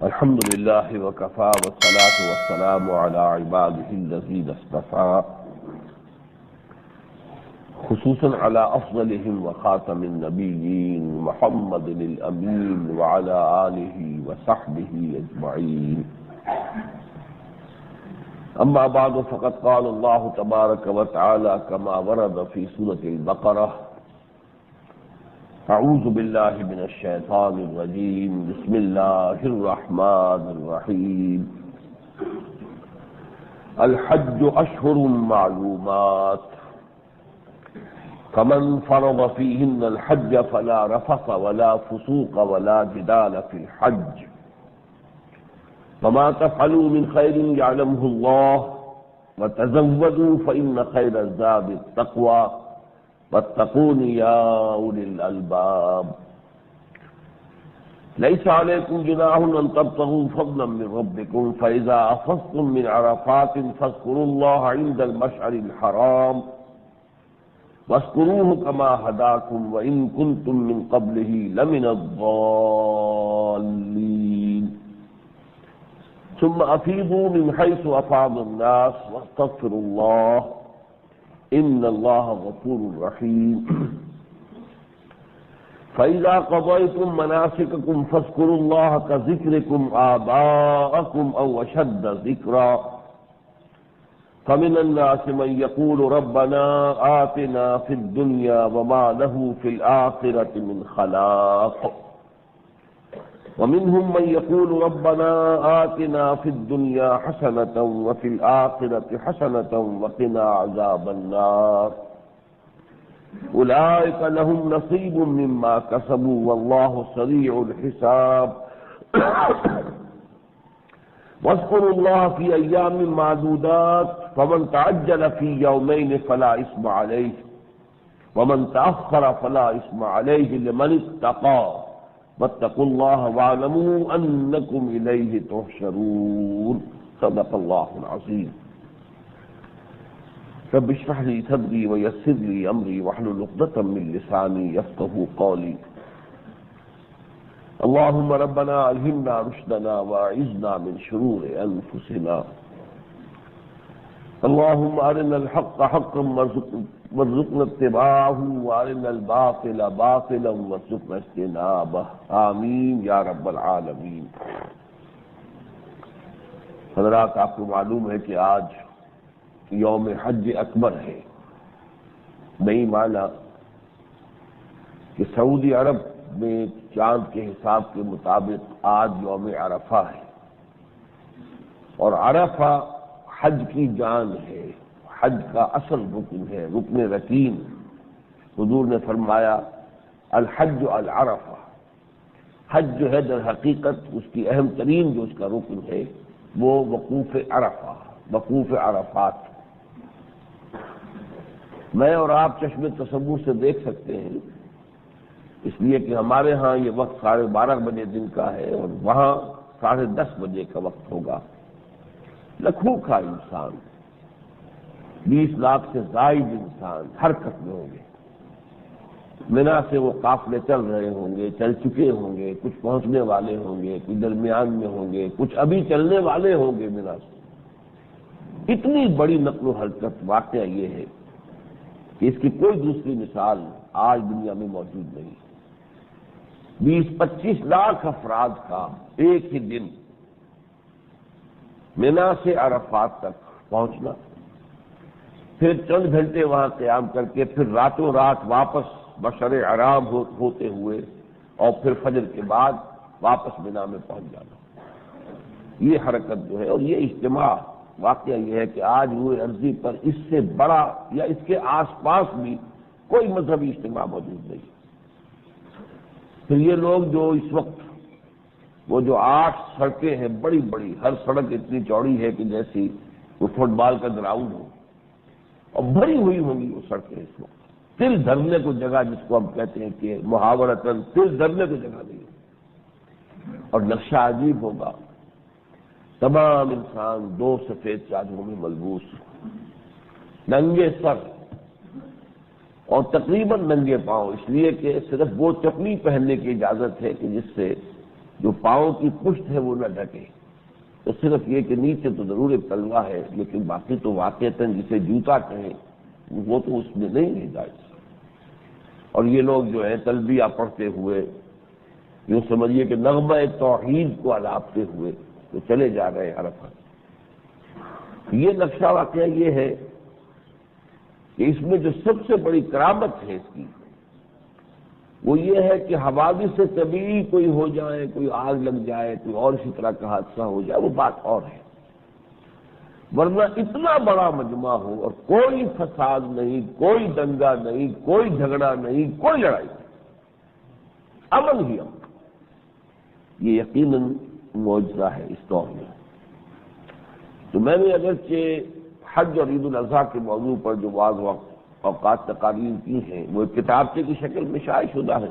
الحمد لله وكفى والصلاة والسلام على عباده الذين اصطفى خصوصا على أفضلهم وخاتم النبيين محمد الأمين وعلى آله وصحبه أجمعين. أما بعد فقد قال الله تبارك وتعالى كما ورد في سورة البقرة: أعوذ بالله من الشيطان الرجيم بسم الله الرحمن الرحيم. الحج أشهر معلومات فمن فرض فيهن الحج فلا رفث ولا فسوق ولا جدال في الحج وما تفعلوا من خير يعلمه الله وتزودوا فإن خير الزاد التقوى واتقون يا أولي الألباب. ليس عليكم جناح أن تبتغوا فضلا من ربكم فإذا أفضتم من عرفات فاذكروا الله عند المشعر الحرام واذكروه كما هداكم وإن كنتم من قبله لمن الضالين. ثم أفيضوا من حيث أفاض الناس واستغفروا الله إن الله غفور رحيم. فإذا قضيتم مناسككم فاذكروا الله كذكركم آباءكم أو أشد ذكرا. فمن الناس من يقول ربنا آتنا في الدنيا وما له في الآخرة من خلاق ومنهم من يقول ربنا آتنا في الدنيا حسنة وفي الآخرة حسنة وقنا عذاب النار. أولئك لهم نصيب مما كسبوا والله سريع الحساب. واذكروا الله في أيام معدودات فمن تعجل في يومين فلا إثم عليه ومن تأخر فلا إثم عليه لمن اتقى واتقوا الله واعلموا أنكم إليه تحشرون. صدق الله العظيم. رب اشرح لي صدري ويسر لي أمري واحلل عقدة من لساني يفقهوا قولي. اللهم ربنا ألهمنا رشدنا وأعذنا من شرور أنفسنا. اللهم أرنا الحق حقا وارزقنا اتباعه وأرنا الباطل باطلا وارزقنا اجتنابه. آمین یا رب العالمین. حضرات، آپ کو معلوم ہے کہ آج یوم حج اکبر ہے. نہیں مانا کہ سعودی عرب میں چاند کے حساب کے مطابق آج یوم عرفہ ہے، اور عرفہ حج کی جان ہے، حج کا اصل رکن ہے، رکن رکین. حضور نے فرمایا الحج العرفہ. حج جو ہے در حقیقت اس کی اہم ترین جو اس کا رکن ہے وہ وقوف عرفہ، وقوف عرفات. میں اور آپ چشم تصور سے دیکھ سکتے ہیں، اس لیے کہ ہمارے ہاں یہ وقت 12:30 بجے دن کا ہے اور وہاں 10:30 بجے کا وقت ہوگا. لکھوں کا انسان، 20 لاکھ سے زائد انسان حرکت میں ہوں گے. منا سے وہ قافلے چل رہے ہوں گے، چل چکے ہوں گے، کچھ پہنچنے والے ہوں گے، کچھ درمیان میں ہوں گے، کچھ ابھی چلنے والے ہوں گے. منا سے اتنی بڑی نقل و حرکت، واقعہ یہ ہے کہ اس کی کوئی دوسری مثال آج دنیا میں موجود نہیں. 20-25 لاکھ افراد کا ایک ہی دن منا سے عرفات تک پہنچنا، پھر چند گھنٹے وہاں قیام کر کے پھر راتوں رات واپس بشر حرام ہوتے ہوئے اور پھر فجر کے بعد واپس منا میں پہنچ جانا. یہ حرکت جو ہے اور یہ اجتماع، واقعہ یہ ہے کہ آج روئے ارضی پر اس سے بڑا یا اس کے آس پاس بھی کوئی مذہبی اجتماع موجود نہیں. پھر یہ لوگ جو اس وقت وہ جو 8 سڑکیں ہیں بڑی بڑی، ہر سڑک اتنی چوڑی ہے کہ جیسی وہ فٹ بال کا گراؤنڈ ہو، اور بھری ہوئی ہوں گی وہ سڑکیں اس وقت. تل دھرنے کو جگہ، جس کو ہم کہتے ہیں کہ محاورتاً تل دھرنے کو جگہ نہیں ہے. اور نقشہ عجیب ہوگا، تمام انسان 2 سفید چادروں میں ملبوس، ننگے سر اور تقریباً ننگے پاؤں، اس لیے کہ صرف وہ چپلی پہننے کی اجازت ہے کہ جس سے جو پاؤں کی پشت ہے وہ نہ ڈھکے، تو صرف یہ کہ نیچے تو ضرور ایک تلوا ہے، لیکن باقی تو واقعتاً جسے جوتا کہیں وہ تو اس میں نہیں ہے جائز۔ اور یہ لوگ جو ہے تلبیہ پڑھتے ہوئے یوں سمجھیے کہ نغمہ توحید کو الاپتے ہوئے تو چلے جا رہے ہیں عرفات۔ یہ نقشہ واقعہ یہ ہے کہ اس میں جو سب سے بڑی کرامت ہے اس کی وہ یہ ہے کہ حوادث سے طبیعی کوئی ہو جائے، کوئی آگ لگ جائے، کوئی اور اسی طرح کا حادثہ ہو جائے، وہ بات اور ہے، ورنہ اتنا بڑا مجمع ہو اور کوئی فساد نہیں، کوئی دنگا نہیں، کوئی جھگڑا نہیں، کوئی لڑائی نہیں، امن ہی امن، یہ یقیناً معجزہ ہے اس دور میں۔ تو میں نے اگرچہ حج اور عید الاضحیٰ کے موضوع پر جو بعض وقت اوقات تقاریر کی ہیں وہ ایک کتابچے کی شکل میں شائع شدہ ہے،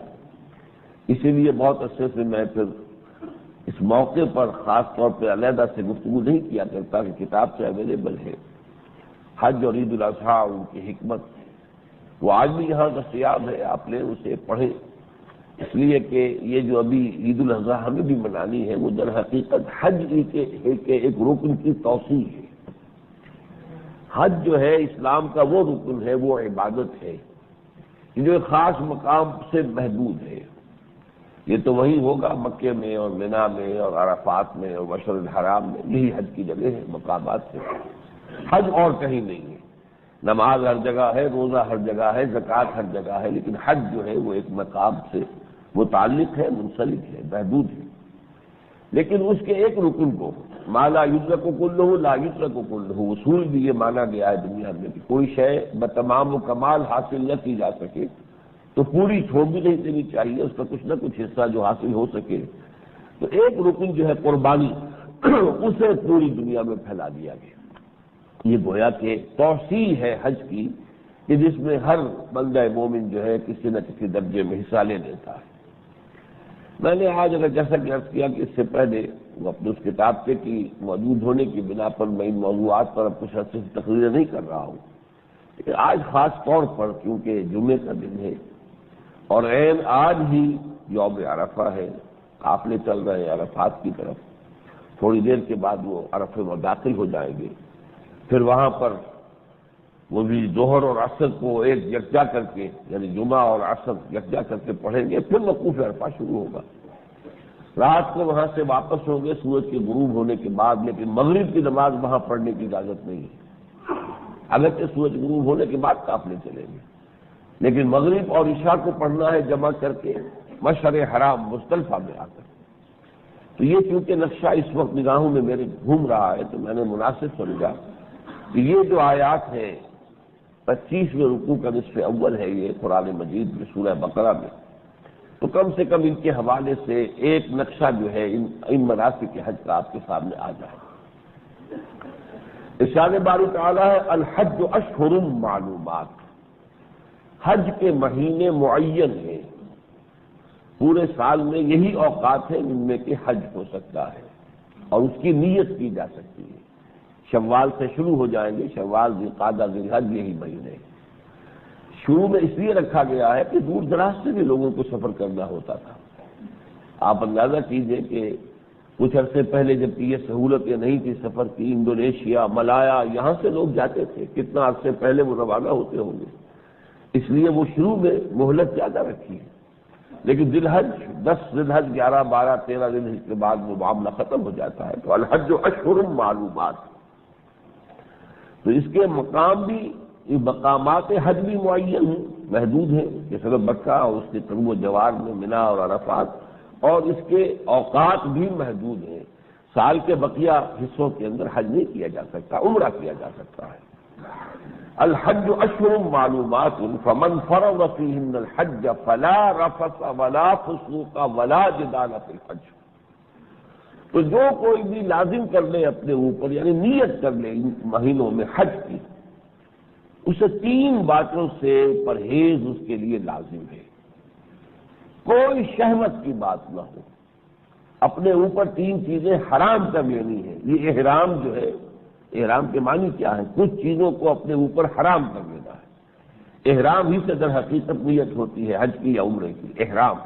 اسی لیے بہت عرصے سے میں پھر اس موقع پر خاص طور پہ علیحدہ سے گفتگو نہیں کیا کرتا کہ کتاب سے اویلیبل ہے حج اور عید الاضحیٰ، ان کی حکمت، وہ آج بھی یہاں دستیاب ہے، آپ لیں اسے پڑھیں، اس لیے کہ یہ جو ابھی عید الاضحیٰ ہمیں بھی منانی ہے وہ در حقیقت حج کے ایک رکن کی توسیع ہے۔ حج جو ہے اسلام کا وہ رکن ہے، وہ عبادت ہے جو ایک خاص مقام سے محدود ہے۔ یہ تو وہی ہوگا مکے میں اور منا میں اور عرفات میں اور مشعر الحرام میں، یہی حج کی جگہ ہے، مقامات سے حج اور کہیں نہیں ہے۔ نماز ہر جگہ ہے، روزہ ہر جگہ ہے، زکوٰۃ ہر جگہ ہے، لیکن حج جو ہے وہ ایک مقام سے متعلق ہے، منسلک ہے، محدود ہے۔ لیکن اس کے ایک رکن کو ما لا یدرک کلہ لا یترک کلہ، اصول بھی یہ مانا گیا ہے دنیا میں کہ کوئی شے بتمام و کمال حاصل نہ کی جا سکے تو پوری چھوڑ بھی نہیں دینی چاہیے، اس کا کچھ نہ کچھ حصہ جو حاصل ہو سکے۔ تو ایک رکن جو ہے قربانی اسے پوری دنیا میں پھیلا دیا گیا۔ یہ گویا کہ توسیع ہے حج کی کہ جس میں ہر بندہ مومن جو ہے کسی نہ کسی درجے میں حصہ لے لیتا ہے۔ میں نے آج اگر جیسا کہ عرض کیا کہ اس سے پہلے وہ اپنے اس کتابچے کی موجود ہونے کی بنا پر میں ان موضوعات پر اب کچھ عرصے سے تقریریں نہیں کر رہا ہوں، لیکن آج خاص طور پر کیونکہ جمعے کا دن ہے اور عین آج ہی یوم عرفہ ہے، قافلے چل رہے ہیں عرفات کی طرف، تھوڑی دیر کے بعد وہ عرفے میں داخل ہو جائیں گے، پھر وہاں پر وہ بھی ظہر اور عصر کو ایک یکجا کر کے یعنی جمعہ اور عصر یکجا کر کے پڑھیں گے، پھر وقوف عرفہ شروع ہوگا۔ رات کو وہاں سے واپس ہوں گے سورج کے غروب ہونے کے بعد، لیکن مغرب کی نماز وہاں پڑھنے کی اجازت نہیں ہے، اگرچہ سورج غروب ہونے کے بعد قافلے چلیں گے، لیکن مغرب اور عشاء کو پڑھنا ہے جمع کر کے مشعر حرام مزدلفہ میں آ کر۔ تو یہ چونکہ نقشہ اس وقت نگاہوں میں میرے گھوم رہا ہے تو میں نے مناسب سمجھا کہ یہ جو آیات ہیں 25ویں رکوع کا نصف اول ہے یہ قرآن مجید میں سورہ بقرہ میں، تو کم سے کم ان کے حوالے سے ایک نقشہ جو ہے ان مناسک کے حج کا آپ کے سامنے آ جائے۔ ارشاد باری تعالیٰ ہے الحج اشہر معلومات، حج کے مہینے معین ہیں، پورے سال میں یہی اوقات ہیں جن میں کہ حج ہو سکتا ہے اور اس کی نیت کی جا سکتی ہے۔ شوال سے شروع ہو جائیں گے، شوال، ذوالقعدہ، ذوالحج، یہی مہینے شروع میں اس لیے رکھا گیا ہے کہ دور دراز سے بھی لوگوں کو سفر کرنا ہوتا تھا۔ آپ اندازہ کیجئے کہ کچھ عرصے پہلے جب یہ سہولتیں نہیں تھی سفر کی، انڈونیشیا، ملایا، یہاں سے لوگ جاتے تھے، کتنا عرصے پہلے وہ روانہ ہوتے ہوں گے، اس لیے وہ شروع میں مہلت زیادہ رکھی ہے۔ لیکن ذی الحج 10 ذی الحج 11 12 13 ذی الحج کے بعد وہ معاملہ ختم ہو جاتا ہے۔ تو الحج اشہر معلومات، تو اس کے مقام بھی، مقامات حج بھی معین ہیں، محدود ہیں، کہ صرف مکہ اور اس کے قرب و جوار میں منا اور عرفات، اور اس کے اوقات بھی محدود ہیں۔ سال کے بقیہ حصوں کے اندر حج نہیں کیا جا سکتا، عمرہ کیا جا سکتا ہے۔ الحج اشہر معلومات فمن فرض فیہن الحج فلا رفث ولا فسوق ولا جدال فی الحج، تو جو کوئی بھی لازم کر لے اپنے اوپر، یعنی نیت کر لے ان مہینوں میں حج کی، اسے 3 باتوں سے پرہیز اس کے لیے لازم ہے۔ کوئی شہوت کی بات نہ ہو، اپنے اوپر 3 چیزیں حرام کر لینی ہے۔ یہ احرام جو ہے، احرام کے معنی کیا ہے؟ کچھ چیزوں کو اپنے اوپر حرام کر لینا ہے۔ احرام ہی سے در حقیقت نیت ہوتی ہے حج کی یا عمرے کی، احرام۔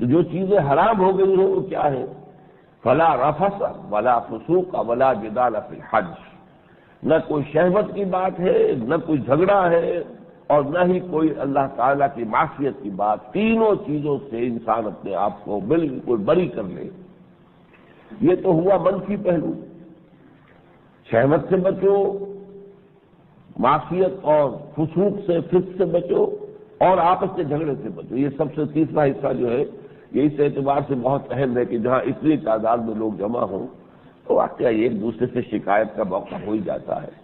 تو جو چیزیں حرام ہو گئی ہیں وہ کیا ہے؟ فلا رفث ولا فسوق ولا جدال فی الحج، نہ کوئی شہوت کی بات ہے، نہ کوئی جھگڑا ہے، اور نہ ہی کوئی اللہ تعالیٰ کی معصیت کی بات۔ تینوں چیزوں سے انسان اپنے آپ کو بالکل بری کر لے۔ یہ تو ہوا منفی پہلو، شہوت سے بچو، معصیت اور فسوق سے، فسق سے بچو، اور آپس کے جھگڑے سے بچو۔ یہ سب سے تیسرا حصہ جو ہے یہ اس اعتبار سے بہت اہم ہے کہ جہاں اتنی تعداد میں لوگ جمع ہوں تو واقعہ ایک دوسرے سے شکایت کا موقع ہو ہی جاتا ہے۔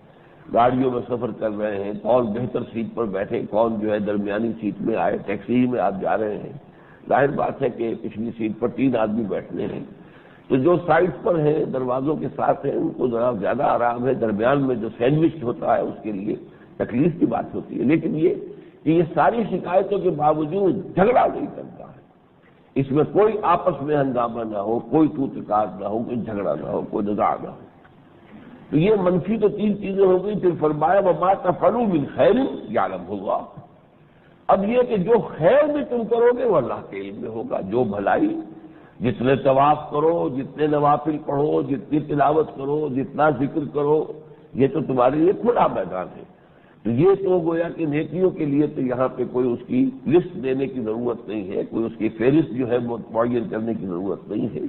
گاڑیوں میں سفر کر رہے ہیں، کون بہتر سیٹ پر بیٹھے، کون جو ہے درمیانی سیٹ میں آئے، ٹیکسی میں آپ جا رہے ہیں، ظاہر بات ہے کہ پچھلی سیٹ پر 3 آدمی بیٹھنے ہیں، تو جو سائڈ پر ہیں دروازوں کے ساتھ ہیں ان کو ذرا زیادہ آرام ہے، درمیان میں جو سینڈوچ ہوتا ہے اس کے لیے تکلیف کی بات ہوتی ہے۔ لیکن یہ کہ یہ ساری شکایتوں کے باوجود جھگڑا نہیں کرتا ہے، اس میں کوئی آپس میں ہنگامہ نہ ہو، کوئی توتکات نہ ہو، کوئی جھگڑا نہ ہو، کوئی نزاع نہ ہو۔ تو یہ منفی تو 3 چیزیں ہو گئی۔ پھر فرمایا وما تفعلوا من خیر یعلمہ اللہ، اب یہ کہ جو خیر بھی تم کرو گے وہ اللہ کے علم میں ہوگا، جو بھلائی، جتنے طواف کرو، جتنے نوافل پڑھو، جتنی تلاوت کرو، جتنا ذکر کرو، یہ تو تمہارے لیے کھلا میدان ہے۔ تو یہ تو گویا کہ نیکیوں کے لیے تو یہاں پہ کوئی اس کی لسٹ دینے کی ضرورت نہیں ہے، کوئی اس کی فہرست جو ہے وہ معین کرنے کی ضرورت نہیں ہے۔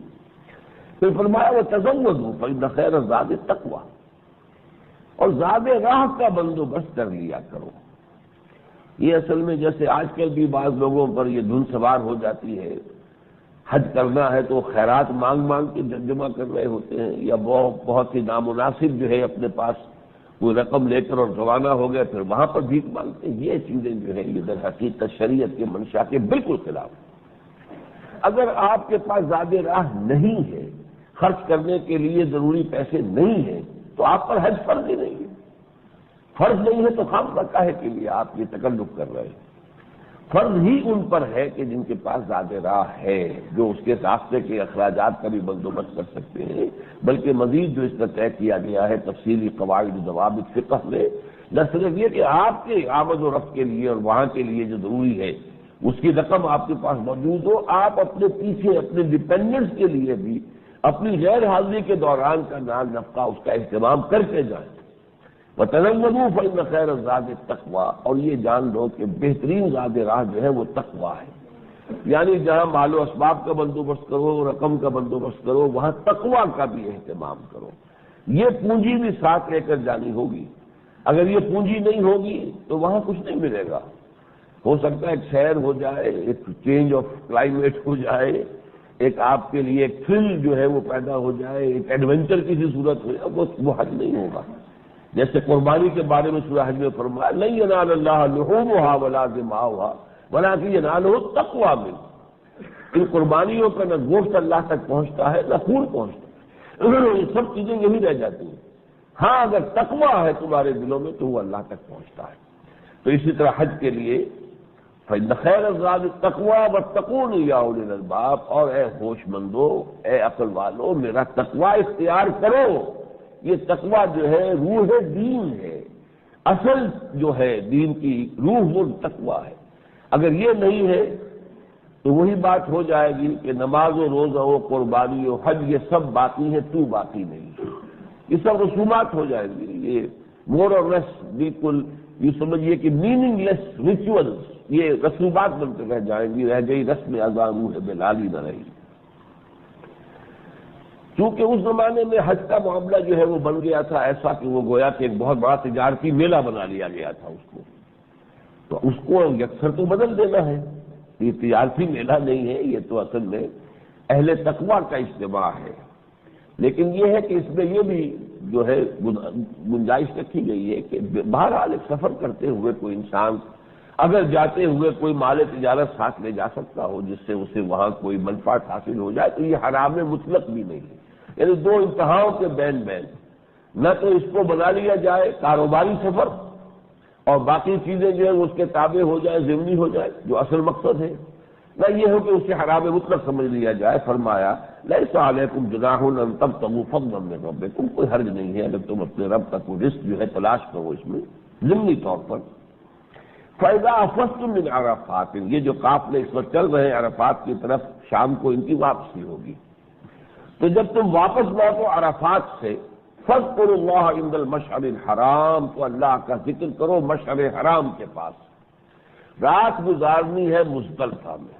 پھر فرمایا وتزودوا فإن خیر الزاد التقوی، اور زاد راہ کا بندوبست کر لیا کرو۔ یہ اصل میں جیسے آج کل بھی بعض لوگوں پر یہ دھن سوار ہو جاتی ہے، حج کرنا ہے تو خیرات مانگ مانگ کے جمع کر رہے ہوتے ہیں، یا بہت ہی نامناسب جو ہے اپنے پاس کوئی رقم لے کر اور روانہ ہو گئے پھر وہاں پر بھیک مانگتے ہیں۔ یہ چیزیں جو ہے یہ در حقیقت شریعت کے منشا کے بالکل خلاف ہے۔ اگر آپ کے پاس زاد راہ نہیں ہے، خرچ کرنے کے لیے ضروری پیسے نہیں ہیں، تو آپ پر حج فرض ہی نہیں ہے۔ فرض نہیں ہے تو خام کاہے کے لیے آپ یہ تکلف کر رہے ہیں؟ فرض ہی ان پر ہے کہ جن کے پاس زاد راہ ہے، جو اس کے راستے کے اخراجات کا بھی بندوبست کر سکتے ہیں، بلکہ مزید جو اس کا طے کیا گیا ہے تفصیلی قواعد و ضوابط فقہ میں، نہ صرف یہ کہ آپ کے آمد و رفت کے لیے اور وہاں کے لیے جو ضروری ہے اس کی رقم آپ کے پاس موجود ہو، آپ اپنے پیچھے اپنے ڈپینڈنٹس کے لیے بھی اپنی غیر حاضری کے دوران کا نال نفقہ اس کا اہتمام کر کے جائیں۔ وَتَزَوَّدُوا فَإِنَّ خَيْرَ الزَّادِ التَّقْوَىٰ، اور یہ جان لو کہ بہترین زاد راہ جو ہے وہ تقویٰ ہے، یعنی جہاں مال و اسباب کا بندوبست کرو، رقم کا بندوبست کرو، وہاں تقویٰ کا بھی اہتمام کرو۔ یہ پونجی بھی ساتھ لے کر جانی ہوگی، اگر یہ پونجی نہیں ہوگی تو وہاں کچھ نہیں ملے گا۔ ہو سکتا ہے ایک سیر ہو جائے، ایک چینج آف کلائمیٹ ہو جائے، ایک آپ کے لیے ایک تھرل جو ہے وہ پیدا ہو جائے، ایک ایڈونچر کسی صورت ہو جائے، وہ حج نہیں ہوگا۔ جیسے قربانی کے بارے میں سورہ حج میں فرمایا لن ینال اللہ لحومها ولا دماؤها ولکن ینالہ التقوی منکم، ان قربانیوں کا نہ گوشت اللہ تک پہنچتا ہے نہ خون پہنچتا ہے، یہ سب چیزیں یہی رہ جاتی ہیں۔ ہاں اگر تقوی ہے تمہارے دلوں میں تو وہ اللہ تک پہنچتا ہے۔ تو اسی طرح حج کے لیے فإن خیر الزاد التقوی واتقون یا اولي الالباب، اور اے ہوش مندو، اے عقل والو، میرا تقوی اختیار کرو۔ یہ تقوی جو ہے روح دین ہے، اصل جو ہے دین کی روح وہ تقوی ہے۔ اگر یہ نہیں ہے تو وہی بات ہو جائے گی کہ نماز و روزہ و قربانی و حج یہ سب باقی ہے، تو باقی نہیں ہے، یہ سب رسومات ہو جائیں گی، یہ مور اور لیس بالکل یہ سمجھیے کہ میننگ لیس ریچولز، یہ رسومات بن کر رہ جائیں گی، رہ گئی رسم اذاں روح بلالی نہ رہی۔ کیونکہ اس زمانے میں حج کا معاملہ جو ہے وہ بن گیا تھا ایسا کہ وہ گویا کہ ایک بہت بڑا تجارتی میلہ بنا لیا گیا تھا اس کو، تو اس کو یکسر تو بدل دینا ہے۔ یہ تجارتی میلہ نہیں ہے، یہ تو اصل میں اہل تقویٰ کا اجتماع ہے۔ لیکن یہ ہے کہ اس میں یہ بھی جو ہے گنجائش رکھی گئی ہے کہ بہرحال ایک سفر کرتے ہوئے کوئی انسان اگر جاتے ہوئے کوئی مال تجارت ساتھ لے جا سکتا ہو جس سے اسے وہاں کوئی منفعت حاصل ہو جائے تو یہ حرام مطلق بھی نہیں ہے۔ یعنی دو انتہاؤں کے بین نہ تو اس کو بنا لیا جائے کاروباری سفر اور باقی چیزیں جو ہے اس کے تابع ہو جائے، ضمنی ہو جائے جو اصل مقصد ہے، نہ یہ ہو کہ اسے حرام مطلق سمجھ لیا جائے۔ فرمایا لیس علیکم جناح ان تبتغوا فضلا من ربکم، کوئی حرج نہیں ہے اگر تم اپنے رب کا کوئی رزق جو ہے تلاش کرو اس میں ضمنی طور پر۔ فَإِذَا أَفَضْتُم مِّنْ عَرَفَاتٍ، یہ جو قافلے اس وقت چل رہے ہیں عرفات کی طرف، شام کو ان کی واپسی ہوگی، تو جب تم واپس لوٹو عرفات سے، فاذکروا اللہ عند المشعر الحرام، تو اللہ کا ذکر کرو مشعر حرام کے پاس۔ رات گزارنی ہے مزدلفہ میں،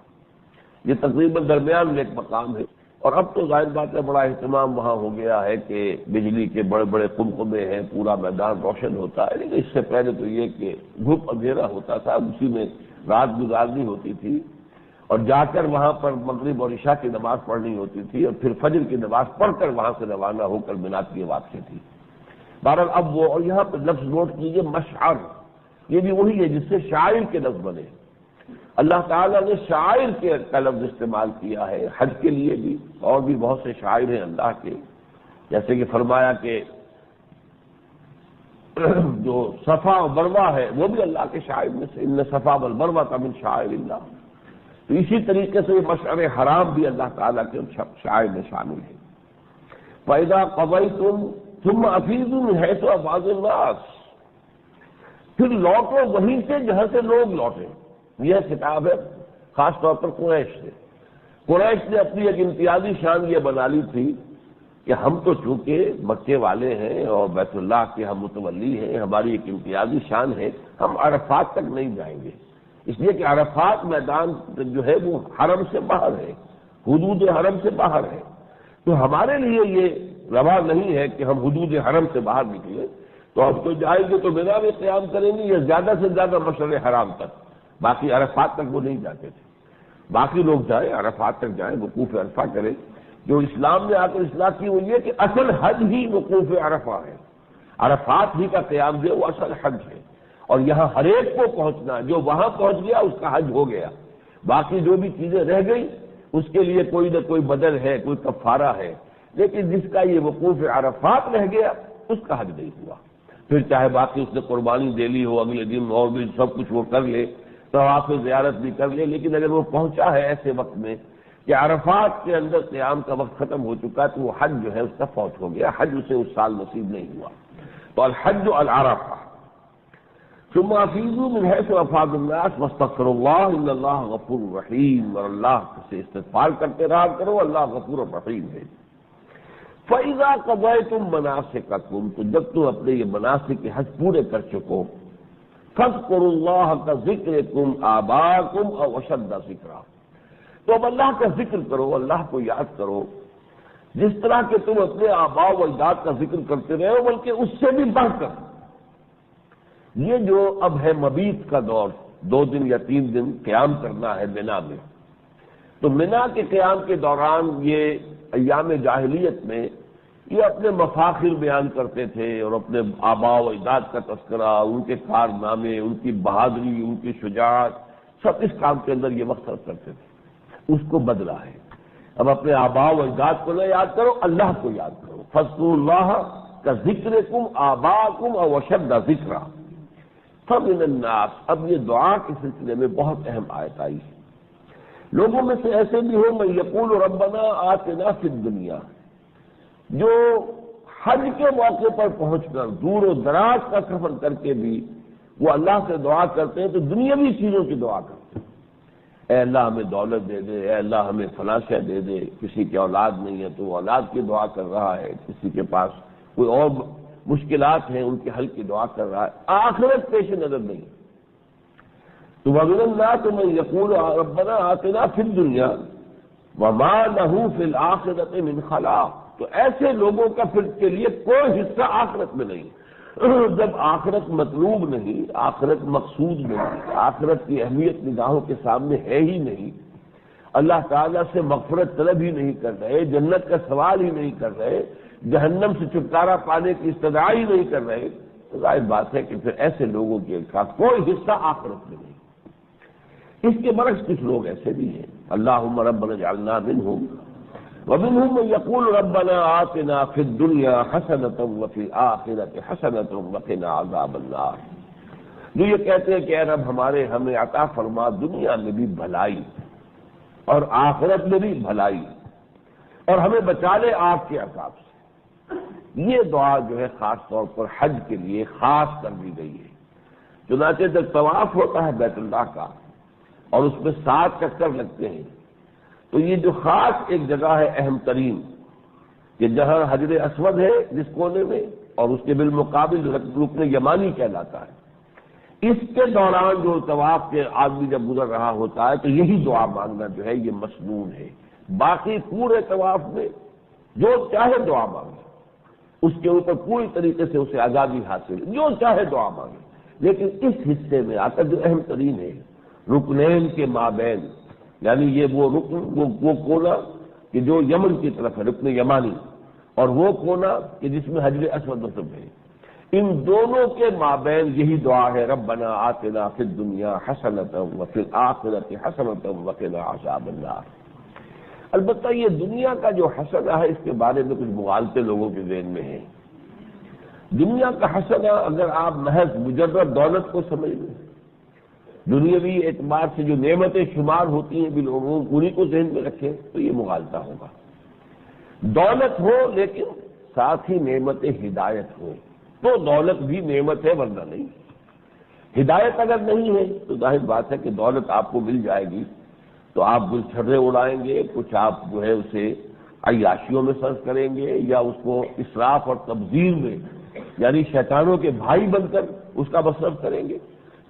یہ تقریباً درمیان میں ایک مقام ہے، اور اب تو ظاہر بات ہے بڑا اہتمام وہاں ہو گیا ہے کہ بجلی کے بڑے بڑے قمقمے ہیں، پورا میدان روشن ہوتا ہے، لیکن اس سے پہلے تو یہ کہ گھپ اندھیرا ہوتا تھا، اسی میں رات گزارنی ہوتی تھی، اور جا کر وہاں پر مغرب اور عشاء کی نماز پڑھنی ہوتی تھی، اور پھر فجر کی نماز پڑھ کر وہاں سے روانہ ہو کر میقات کی واپسی تھی۔ بہرحال اب وہ، اور یہاں پہ لفظ نوٹ کیجئے مشعر، یہ بھی وہی ہے جس سے شاعر کے لفظ بنے۔ اللہ تعالیٰ نے شاعر کے کا لفظ استعمال کیا ہے حج کے لیے بھی، اور بھی بہت سے شاعر ہیں اللہ کے، جیسے کہ فرمایا کہ جو صفا و مروہ ہے وہ بھی اللہ کے شاعر میں سے، ان صفا والمروہ من شعائر اللہ۔ تو اسی طریقے سے مشعر حرام بھی اللہ تعالیٰ کے شاعر میں شامل ہے۔ فَإِذَا قَضَيْتُمْ ثُمَّ أَفِيضُوا مِنْ حَيْثُ أَفَاضَ النَّاسُ، پھر لوٹو وہیں سے جہاں سے لوگ لوٹے۔ یہ خطاب ہے خاص طور پر قریش سے۔ قریش نے اپنی ایک امتیازی شان یہ بنا لی تھی کہ ہم تو چونکہ مکے والے ہیں اور بیت اللہ کے ہم متولی ہیں، ہماری ایک امتیازی شان ہے، ہم عرفات تک نہیں جائیں گے، اس لیے کہ عرفات میدان جو ہے وہ حرم سے باہر ہے، حدود حرم سے باہر ہے، تو ہمارے لیے یہ روا نہیں ہے کہ ہم حدود حرم سے باہر نکلیں، تو ہم تو جائیں گے تو مینا میں قیام کریں گے، یا زیادہ سے زیادہ مشعر حرام تک، باقی عرفات تک وہ نہیں جاتے تھے۔ باقی لوگ جائیں، عرفات تک جائیں، وقوف عرفہ کریں۔ جو اسلام نے آ کر اصلاح کی وہ یہ کہ اصل حج ہی وقوف عرفہ ہے، عرفات ہی کا قیام جو ہے وہ اصل حج ہے، اور یہاں ہر ایک کو پہنچنا، جو وہاں پہنچ گیا اس کا حج ہو گیا، باقی جو بھی چیزیں رہ گئی اس کے لیے کوئی نہ کوئی بدل ہے، کوئی کفارہ ہے، لیکن جس کا یہ وقوف عرفات رہ گیا اس کا حج نہیں ہوا۔ پھر چاہے باقی اس نے قربانی دے لی ہو، اگلے دن اور بھی سب کچھ وہ کر لے، طواف زیارت بھی کر لے، لیکن اگر وہ پہنچا ہے ایسے وقت میں کہ عرفات کے اندر قیام کا وقت ختم ہو چکا تو وہ حج جو ہے اس کا فوت ہو گیا، حج اسے اس سال نصیب نہیں ہوا۔ تو الحج العرفہ۔ ثم افیضوا من حیث افاض الناس واستغفروا اللہ ان اللہ غفور رحیم، اور اللہ سے استغفار کرتے رہا کرو، اللہ غفور رحیم ہے۔ فَإِذَا قَضَيْتُم مَّنَاسِكَكُمْ، تو جب تم اپنے یہ مناسک حج پورے کر چکو، فَاذْكُرُوا اللَّهَ كَذِكْرِكُمْ آبَاءَكُمْ أَوْ أَشَدَّ ذِكْرًا، تو اب اللہ کا ذکر کرو، اللہ کو یاد کرو جس طرح کہ تم اپنے آباء و اجداد کا ذکر کرتے رہے ہو، بلکہ اس سے بھی بڑھ کر۔ یہ جو اب ہے مبیت کا دور، 2 دن یا 3 دن قیام کرنا ہے منا میں، تو منا کے قیام کے دوران یہ ایام جاہلیت میں یہ اپنے مفاخر بیان کرتے تھے اور اپنے آباء و اجداد کا تذکرہ، ان کے کارنامے، ان کی بہادری، ان کی شجاعت، سب اس کام کے اندر یہ وقت صرف کرتے تھے۔ اس کو بدلا ہے، اب اپنے آباء و اجداد کو نہ یاد کرو، اللہ کو یاد کرو۔ فاذکروا اللہ کذکرکم آباءکم او اشد ذکرا۔ فمن الناس، اب یہ دعا کے سلسلے میں بہت اہم آیت آئی ہے۔ لوگوں میں سے ایسے بھی ہو من یقول ربنا آتنا فی الدنیا، جو حج کے موقع پر پہنچ کر دور و دراز کا سفر کر کے بھی وہ اللہ سے دعا کرتے ہیں، تو دنیاوی چیزوں کی دعا کرتے ہیں، اے اللہ ہمیں دولت دے دے، اے اللہ ہمیں فلاں شے دے دے، کسی کی اولاد نہیں ہے تو وہ اولاد کی دعا کر رہا ہے، کسی کے پاس کوئی اور مشکلات ہیں ان کے حل کی دعا کر رہا ہے، آخرت پیش نظر نہیں۔ تو وَمِنَ النَّاسِ مَن يَقُولُ رَبَّنَا آتِنَا فِي الدُّنْيَا وَمَا لَهُ فِي الْآخِرَةِ مِنْ خَلَاقٍ، تو ایسے لوگوں کا پھر کے لیے کوئی حصہ آخرت میں نہیں۔ جب آخرت مطلوب نہیں، آخرت مقصود نہیں، آخرت کی اہمیت نگاہوں کے سامنے ہے ہی نہیں، اللہ تعالیٰ سے مغفرت طلب ہی نہیں کر رہے، جنت کا سوال ہی نہیں کر رہے، جہنم سے چھٹکارا پانے کی استدعا ہی نہیں کر رہے، تو ظاہر بات ہے کہ پھر ایسے لوگوں کا کوئی حصہ آخرت میں نہیں۔ اس کے برعکس کچھ لوگ ایسے بھی ہیں، اللہم ربنا اجعلنا منہم ومنهم من يقول ربنا آتنا في الدنيا حسنة وفي الآخرة حسنة وقنا عذاب النار، جو یہ کہتے ہیں کہ اے رب ہمیں عطا فرما دنیا میں بھی بھلائی اور آخرت میں بھی بھلائی، اور ہمیں بچا لے آگ کے عذاب سے۔ یہ دعا جو ہے خاص طور پر حج کے لیے خاص کر دی گئی ہے، چنانچہ جب طواف ہوتا ہے بیت اللہ کا اور اس میں 7 چکر لگتے ہیں تو یہ جو خاص ایک جگہ ہے اہم ترین کہ جہاں حجر اسود ہے جس کونے میں اور اس کے بالمقابل رکن یمانی کہلاتا ہے، اس کے دوران جو طواف کے آدمی جب گزر رہا ہوتا ہے تو یہی دعا مانگنا جو ہے یہ مسنون ہے۔ باقی پورے طواف میں جو چاہے دعا مانگے، اس کے اوپر پوری طریقے سے اسے آزادی حاصل، جو چاہے دعا مانگے، لیکن اس حصے میں آ کر جو اہم ترین ہے رکنین کے مابین، یعنی یہ وہ رکن وہ کونا کہ جو یمن کی طرف ہے رکن یمانی، اور وہ کونا کہ جس میں حجر اسود نصب ہے، ان دونوں کے مابین یہی دعا ہے ربنا آتنا فی الدنیا حسنۃ وفی الآخرۃ حسنۃ وقنا عذاب النار۔ البتہ یہ دنیا کا جو حسنہ ہے اس کے بارے میں کچھ مغالطے لوگوں کے ذہن میں ہیں۔ دنیا کا حسنہ اگر آپ محض مجرد دولت کو سمجھ لیں، دنیاوی اعتبار سے جو نعمتیں شمار ہوتی ہیں بالعموم انہیں کو ذہن میں رکھیں تو یہ مغالطہ ہوگا۔ دولت ہو لیکن ساتھ ہی نعمت ہدایت ہو تو دولت بھی نعمت ہے ورنہ نہیں۔ ہدایت اگر نہیں ہے تو ظاہر بات ہے کہ دولت آپ کو مل جائے گی تو آپ گلچھرے اڑائیں گے، کچھ آپ جو ہے اسے عیاشیوں میں صرف کریں گے یا اس کو اسراف اور تبذیر میں یعنی شیطانوں کے بھائی بن کر اس کا مصرف کریں گے،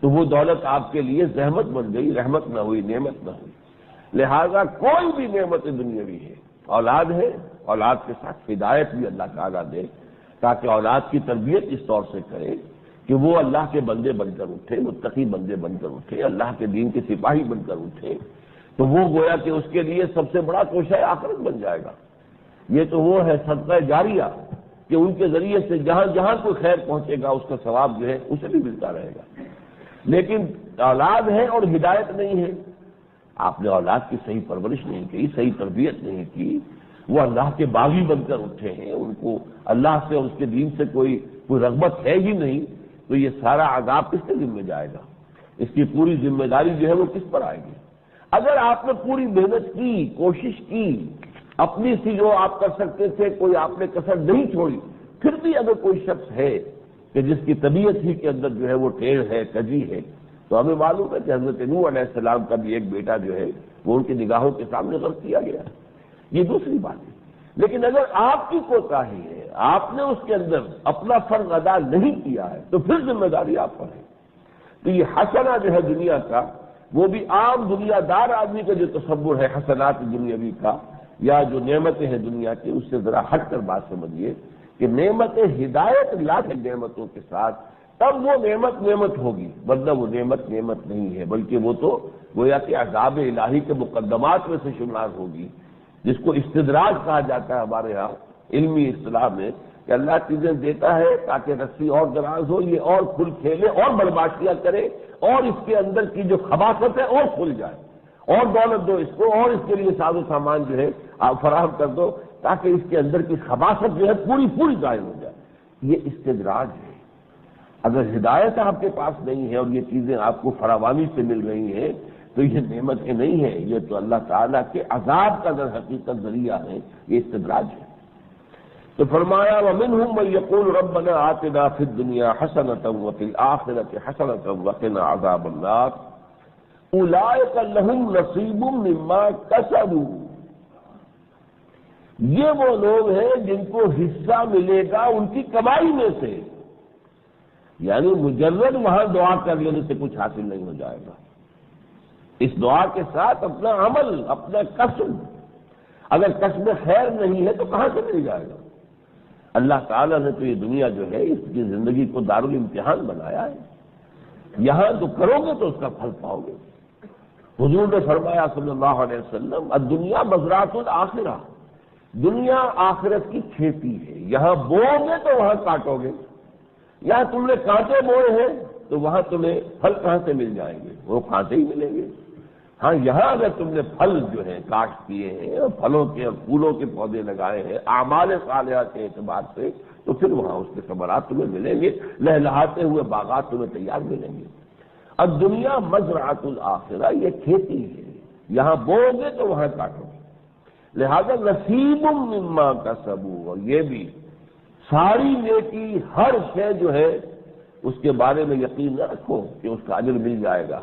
تو وہ دولت آپ کے لیے زحمت بن گئی، رحمت نہ ہوئی، نعمت نہ ہوئی۔ لہذا کوئی بھی نعمت دنیاوی ہے، اولاد ہے، اولاد کے ساتھ ہدایت بھی اللہ تعالیٰ دے تاکہ اولاد کی تربیت اس طور سے کرے کہ وہ اللہ کے بندے بن کر اٹھے، متقی بندے بن کر اٹھے، اللہ کے دین کے سپاہی بن کر اٹھے، تو وہ گویا کہ اس کے لیے سب سے بڑا توشہ آخرت بن جائے گا۔ یہ تو وہ ہے صدقہ جاریہ کہ ان کے ذریعے سے جہاں جہاں کوئی خیر پہنچے گا اس کا ثواب جو ہے اسے بھی ملتا رہے گا۔ لیکن اولاد ہے اور ہدایت نہیں ہے، آپ نے اولاد کی صحیح پرورش نہیں کی، صحیح تربیت نہیں کی، وہ اللہ کے باغی بن کر اٹھے ہیں، ان کو اللہ سے اور اس کے دین سے کوئی رغبت ہے ہی نہیں، تو یہ سارا عذاب کس کے ذمہ جائے گا؟ اس کی پوری ذمہ داری جو ہے وہ کس پر آئے گی؟ اگر آپ نے پوری محنت کی، کوشش کی، اپنی سی جو آپ کر سکتے تھے کوئی آپ نے کسر نہیں چھوڑی، پھر بھی اگر کوئی شخص ہے کہ جس کی طبیعت ہی کے اندر جو ہے وہ ٹیڑھ ہے، کجی ہے، تو ہمیں معلوم ہے کہ حضرت نوح علیہ السلام کا بھی ایک بیٹا جو ہے وہ ان کی نگاہوں کے سامنے غرق کیا گیا، یہ دوسری بات ہے۔ لیکن اگر آپ کی کوتاہی ہے، آپ نے اس کے اندر اپنا فرض ادا نہیں کیا ہے تو پھر ذمہ داری آپ پر ہے۔ تو یہ حسنہ جو ہے دنیا کا، وہ بھی عام دنیا دار آدمی کا جو تصور ہے حسنات دنیاوی کا یا جو نعمتیں ہیں دنیا کی، اس سے ذرا ہٹ کر بات سمجھیے کہ نعمت ہدایت لا کے نعمتوں کے ساتھ تب وہ نعمت ہوگی، ورنہ وہ نعمت نہیں ہے، بلکہ وہ تو گویا کہ عذاب الہی کے مقدمات میں سے شمار ہوگی، جس کو استدراج کہا جاتا ہے ہمارے ہاں علمی اصطلاح میں، کہ اللہ چیزیں دیتا ہے تاکہ رسی اور دراز ہو، یہ اور کھل کھیلے اور بدماشیاں کرے اور اس کے اندر کی جو خباثت ہے اور کھل جائے، اور دولت دو اس کو اور اس کے لیے ساز و سامان جو ہے آپ فراہم کر دو تاکہ اس کے اندر کی خباثت جو ہے پوری ظاہر ہو جائے۔ یہ استدراج ہے۔ اگر ہدایت آپ کے پاس نہیں ہے اور یہ چیزیں آپ کو فراوانی سے مل رہی ہیں تو یہ نعمتیں نہیں ہیں، یہ تو اللہ تعالیٰ کے عذاب کا در حقیقت ذریعہ ہے، یہ استدراج ہے۔ تو فرمایا وَمِنْهُمْ مَن يَقُولُ رَبَّنَا آتِنَا فِي الدُّنْيَا حَسَنَةً وَفِي الْآخِرَةِ حَسَنَةً وَقِنَا عَذَابَ النَّارِ أُولَٰئِكَ لَهُمْ نَصِيبٌ مِّمَّا كَسَبُوا، یہ وہ لوگ ہیں جن کو حصہ ملے گا ان کی کمائی میں سے، یعنی مجرد وہاں دعا کر لینے سے کچھ حاصل نہیں ہو جائے گا، اس دعا کے ساتھ اپنا عمل، اپنا کسب، اگر کسب خیر نہیں ہے تو کہاں سے مل جائے گا؟ اللہ تعالیٰ نے تو یہ دنیا جو ہے اس کی زندگی کو دارالامتحان بنایا ہے، یہاں تو کرو گے تو اس کا پھل پاؤ گے۔ حضور نے فرمایا صلی اللہ علیہ وسلم الدنیا مزرعۃ الآخرہ، دنیا آخرت کی کھیتی ہے، یہاں بو گے تو وہاں کاٹو گے، یہاں تم نے کانٹے بوئے ہیں تو وہاں تمہیں پھل کہاں سے مل جائیں گے؟ وہ کانٹے ہی ملیں گے۔ ہاں یہاں اگر تم نے پھل جو ہے کاشت کیے ہیں اور پھلوں کے اور پھولوں کے پودے لگائے ہیں اعمال صالحہ کے اعتبار سے تو پھر وہاں اس کے ثمرات تمہیں ملیں گے، لہلہاتے ہوئے باغات تمہیں تیار ملیں گے۔ اب دنیا مزرعۃ الآخرہ، یہ کھیتی ہے، یہاں بو گے تو وہاں کاٹو گے، لہذا نصیب مما کسبوا، اور یہ بھی ساری نیکی ہر شے جو ہے اس کے بارے میں یقین نہ رکھو کہ اس کا اجر مل جائے گا.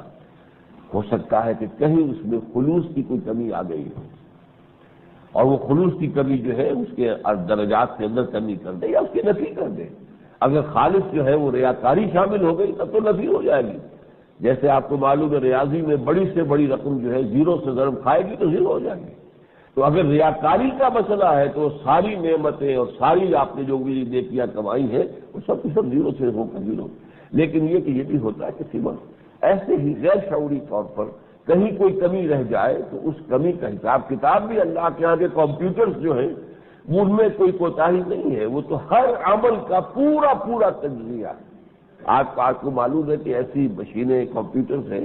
ہو سکتا ہے کہ کہیں اس میں خلوص کی کوئی کمی آ گئی ہو، اور وہ خلوص کی کمی جو ہے اس کے درجات کے اندر کمی کر دے یا اس کی نفی کر دے. اگر خالص جو ہے وہ ریاکاری شامل ہو گئی تب تو نفی ہو جائے گی. جیسے آپ کو معلوم ہے ریاضی میں بڑی سے بڑی رقم جو ہے زیرو سے ضرب کھائے گی تو زیرو ہو جائے گی. تو اگر ریاکاری کا مسئلہ ہے تو ساری نعمتیں اور ساری آپ نے جو بھی نیکیاں کمائی ہیں وہ سب کی سب زیرو سے ہو کر زیرو. لیکن یہ کہ یہ بھی ہوتا ہے کہ سمت ایسے ہی غیر شعوری طور پر کہیں کوئی کمی رہ جائے تو اس کمی کا حساب کتاب بھی اللہ کے یہاں کے کمپیوٹرز جو ہیں ان میں کوئی کوتاہی نہیں ہے. وہ تو ہر عمل کا پورا پورا تجزیہ. آج کو معلوم ہے کہ ایسی مشینیں کمپیوٹرز ہیں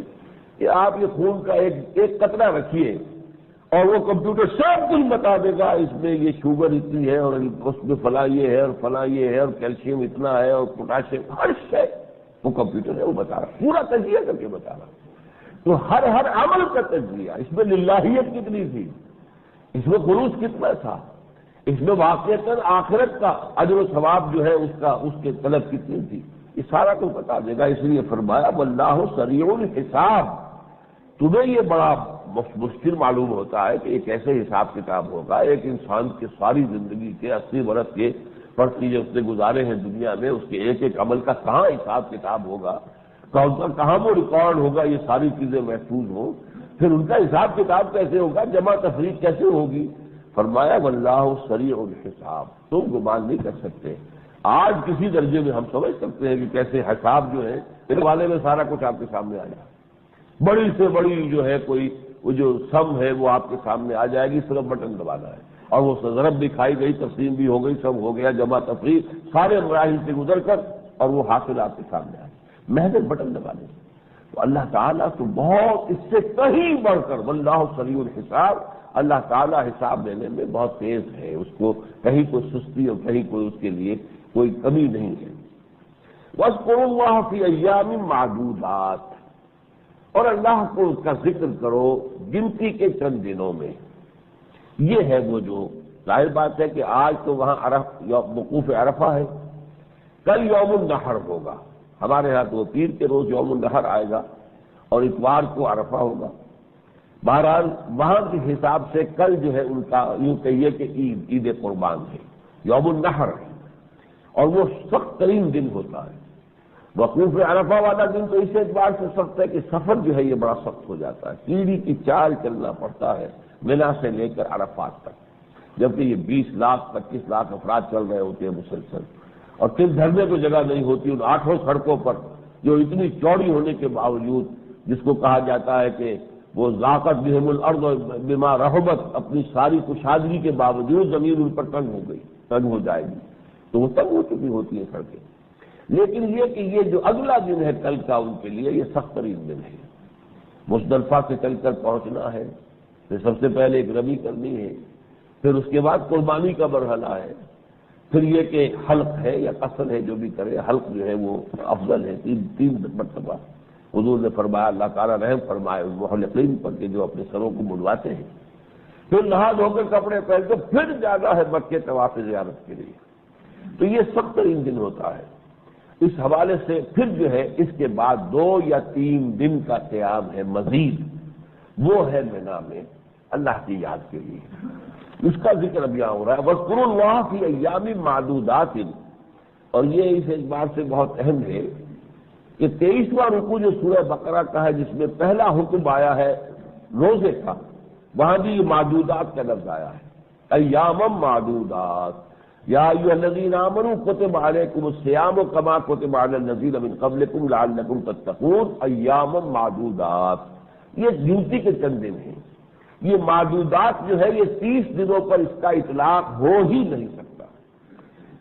کہ آپ یہ خون کا ایک قطرہ رکھیے اور وہ کمپیوٹر سب کچھ بتا دے گا. اس میں یہ شوگر اتنی ہے اور اس میں فلاں یہ ہے اور فلاں یہ ہے اور کیلشیم اتنا ہے اور پوٹاشیم، ہر شے وہ کمپیوٹر ہے وہ بتا رہا، پورا تجزیہ کر کے بتا رہا. تو ہر عمل کا تجزیہ، اس میں للہیت کتنی تھی، اس میں خلوص کتنا تھا، اس میں واقعتاً آخرت کا اجر و ثواب جو ہے اس کے طلب کتنی تھی، یہ سارا کچھ بتا دے گا. اس لیے فرمایا واللہ سریع الحساب. تمہیں یہ بڑا مشکل معلوم ہوتا ہے کہ ایک ایسے حساب کتاب ہوگا، ایک انسان کے ساری زندگی کے 80 برس کے فرض جو اس نے گزارے ہیں دنیا میں، اس کے ایک ایک عمل کا کہاں حساب کتاب ہوگا، کہاں وہ ریکارڈ ہوگا، یہ ساری چیزیں محفوظ ہوں، پھر ان کا حساب کتاب کیسے ہوگا، جمع تفریق کیسے ہوگی. فرمایا واللہ سریع الحساب. تم گمان نہیں کر سکتے. آج کسی درجے میں ہم سمجھ سکتے ہیں کہ کیسے حساب جو ہے اس والے میں سارا کچھ آپ کے سامنے آ جائے. بڑی سے بڑی جو ہے کوئی وہ جو سم ہے وہ آپ کے سامنے آ جائے گی، صرف بٹن دبانا ہے اور وہ ضرب بھی کھائی گئی، تقسیم بھی ہو گئی، سب ہو گیا، جمع تفریق سارے مراحل سے گزر کر اور وہ حاصل آپ کے سامنے آئے محض بٹن دبانے. تو اللہ تعالیٰ تو بہت اس سے کہیں بڑھ کر واللہ سریع الحساب، اللہ تعالیٰ حساب لینے میں بہت تیز ہے. اس کو کہیں کوئی سستی اور کہیں کوئی اس کے لیے کوئی کمی نہیں ہے. وَاذْكُرُوا اللَّهَ فِي أَيَّامٍ مَّعْدُودَاتٍ، اور اللہ کو اس کا ذکر کرو گنتی کے چند دنوں میں. یہ ہے وہ جو ظاہر بات ہے کہ آج تو وہاں وقوف عرفہ ہے، کل یوم النحر ہوگا. ہمارے ہاں تو پیر کے روز یوم النحر آئے گا اور اتوار کو عرفہ ہوگا. بہرحال وہاں کے حساب سے کل جو ہے ان کا یوں کہیے کہ عید قربان ہے، یوم النحر ہے، اور وہ سخت ترین دن ہوتا ہے. وقوف عرفہ والا دن تو اس اعتبار سے سخت ہے کہ سفر جو ہے یہ بڑا سخت ہو جاتا ہے، سیڑھی کی چال چلنا پڑتا ہے منا سے لے کر عرفات تک، جبکہ یہ 20 لاکھ 25 لاکھ افراد چل رہے ہوتے ہیں مسلسل، اور پھر دھرنے کو جگہ نہیں ہوتی ان 8 سڑکوں پر جو اتنی چوڑی ہونے کے باوجود، جس کو کہا جاتا ہے کہ وہ ذاقت بہم الارض بما رحبت، اپنی ساری کشادگی کے باوجود زمین ان پر تنگ ہو جائے گی، تو وہ تنگ ہو چکی ہوتی ہیں سڑکیں. لیکن یہ کہ یہ جو اگلا دن ہے کل کا ان کے لیے یہ سخت ترین دن ہے. مزدلفہ سے چل کر پہنچنا ہے، پھر سب سے پہلے ایک رمی کرنی ہے، پھر اس کے بعد قربانی کا مرحلہ ہے، پھر یہ کہ حلق ہے یا قصر ہے جو بھی کرے، حلق جو ہے وہ افضل ہے. تین مرتبہ حضور نے فرمایا اللہ تعالیٰ رحم فرمائے ان محلقین پر کہ جو اپنے سروں کو منڈواتے ہیں. پھر نہا دھو کر کپڑے پہن کے پھر جانا ہے مکے طواف زیارت کے لیے. تو یہ سخت ترین دن ہوتا ہے. اس حوالے سے پھر جو ہے اس کے بعد 2 یا 3 دن کا قیام ہے مزید، وہ ہے مینا میں اللہ کی یاد کے لیے. اس کا ذکر اب یہاں ہو رہا ہے وَاذْكُرُوا اللَّهَ فِي أَيَّامٍ مَّعْدُودَاتٍ. اور یہ اس اعتبار سے بہت اہم ہے کہ 23واں رکوع جو سورہ بقرہ کا ہے جس میں پہلا حکم آیا ہے روزے کا، وہاں بھی یہ معدودات کا لفظ آیا ہے، ایام معدودات. یا ایھا الذین آمنوا کتب علیکم الصیام کما کتب علی الذین من قبلکم لعلکم تتقون. ایام معدودات یہ گنتی کے چند دن ہیں. یہ معدودات جو ہے یہ 30 دنوں پر اس کا اطلاق ہو ہی نہیں سکتا،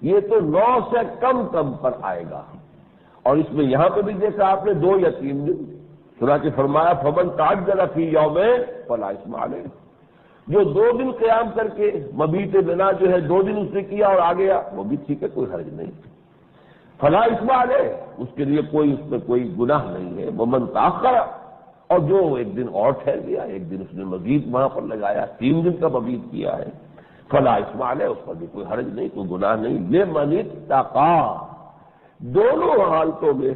یہ تو 9 سے کم پر آئے گا. اور اس میں یہاں پہ بھی دیکھا آپ نے 2 یا 3 دن، چنانچہ فرمایا فمن تعجل فی یومین فلا اثم علیہ. جو 2 دن قیام کر کے مبیت منا جو ہے 2 دن اس نے کیا اور آ گیا وہ بھی ٹھیک ہے، کوئی حرج نہیں. فلا اثم علیہ، اس کے لیے کوئی اس میں کوئی گناہ نہیں ہے. ومن تاخر، اور جو ایک دن اور ٹھہر گیا، ایک دن اس نے مزید وہاں پر لگایا، 3 دن کا مبیت کیا ہے، فلا اثم علیہ، اس پر بھی کوئی حرج نہیں، کوئی گناہ نہیں. لمن اتقی، دونوں حالتوں میں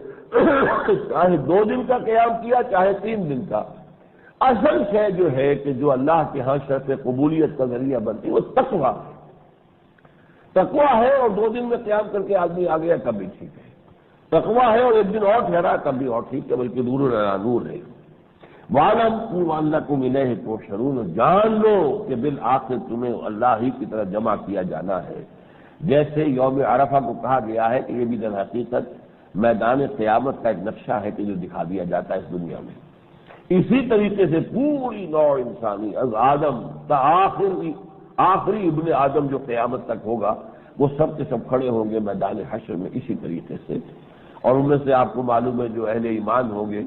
چاہے 2 دن کا قیام کیا چاہے 3 دن کا، اصل شے جو ہے کہ جو اللہ کے ہاں شرط قبولیت کا ذریعہ بنتی وہ تقویٰ ہے۔ تقویٰ ہے اور 2 دن میں قیام کر کے آدمی آ گیا تب بھی ٹھیک ہے، تقویٰ ہے اور 1 دن اور ٹھہرا تب بھی اور ٹھیک ہے، بلکہ نور نور ہے۔ وَاعْلَمُوا أَنَّكُمْ إِلَيْهِ تُحْشَرُونَ، جان لو کہ بالآخر تمہیں اللہ ہی کی طرف جمع کیا جانا ہے۔ جیسے یوم عرفہ کو کہا گیا ہے کہ یہ بھی در حقیقت میدان قیامت کا ایک نقشہ ہے کہ جو دکھا دیا جاتا ہے اس دنیا میں، اسی طریقے سے پوری نوع انسانی از آدم تا آخری ابن آدم جو قیامت تک ہوگا وہ سب کے سب کھڑے ہوں گے میدان حشر میں اسی طریقے سے۔ اور ان میں سے آپ کو معلوم ہے جو اہل ایمان ہوں گے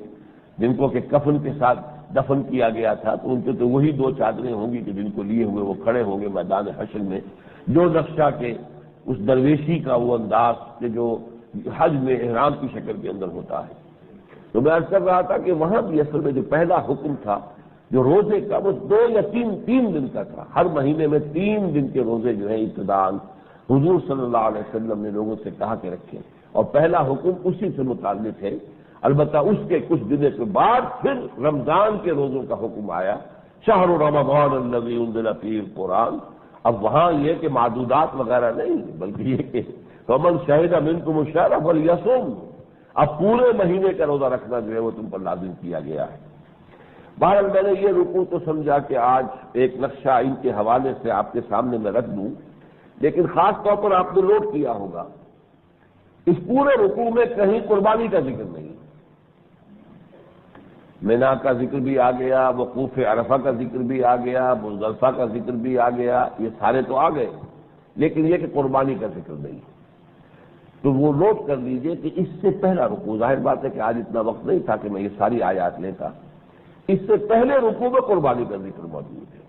جن کو کہ کفن کے ساتھ دفن کیا گیا تھا، تو ان کے تو وہی 2 چادریں ہوں گی کہ جن کو لیے ہوئے وہ کھڑے ہوں گے میدان حشر میں، جو نقشہ کے اس درویشی کا وہ انداز کہ جو حج میں احرام کی شکل کے اندر ہوتا ہے۔ تو میں عرض کر رہا تھا کہ وہاں بھی اصل میں جو پہلا حکم تھا جو روزے کا وہ 2 یا 3 دن کا تھا، ہر مہینے میں 3 دن کے روزے جو ہیں ابتداءً حضور صلی اللہ علیہ وسلم نے لوگوں سے کہا کہ رکھیں، اور پہلا حکم اسی سے متعلق ہے۔ البتہ اس کے کچھ دنوں کے بعد پھر رمضان کے روزوں کا حکم آیا، شہر رمضان الذی انزل فیہ القرآن۔ اب وہاں یہ کہ معدودات وغیرہ نہیں، بلکہ یہ کہ فمن شہد منکم الشہر فلیصم، اب پورے مہینے کا روزہ رکھنا جو ہے وہ تم پر لازم کیا گیا ہے۔ بہرحال میں نے یہ رکوع تو سمجھا کہ آج ایک نقشہ ان کے حوالے سے آپ کے سامنے میں رکھ دوں، لیکن خاص طور پر آپ نے نوٹ کیا ہوگا اس پورے رکوع میں کہیں قربانی کا ذکر نہیں۔ مینا کا ذکر بھی آ گیا، وقوف عرفہ کا ذکر بھی آ گیا، مزدلفہ کا ذکر بھی آ گیا، یہ سارے تو آ گئے، لیکن یہ کہ قربانی کا ذکر نہیں۔ تو وہ نوٹ کر لیجئے کہ اس سے پہلا رکوع، ظاہر بات ہے کہ آج اتنا وقت نہیں تھا کہ میں یہ ساری آیات لیتا، اس سے پہلے رکوع میں قربانی کا ذکر موجود ہے۔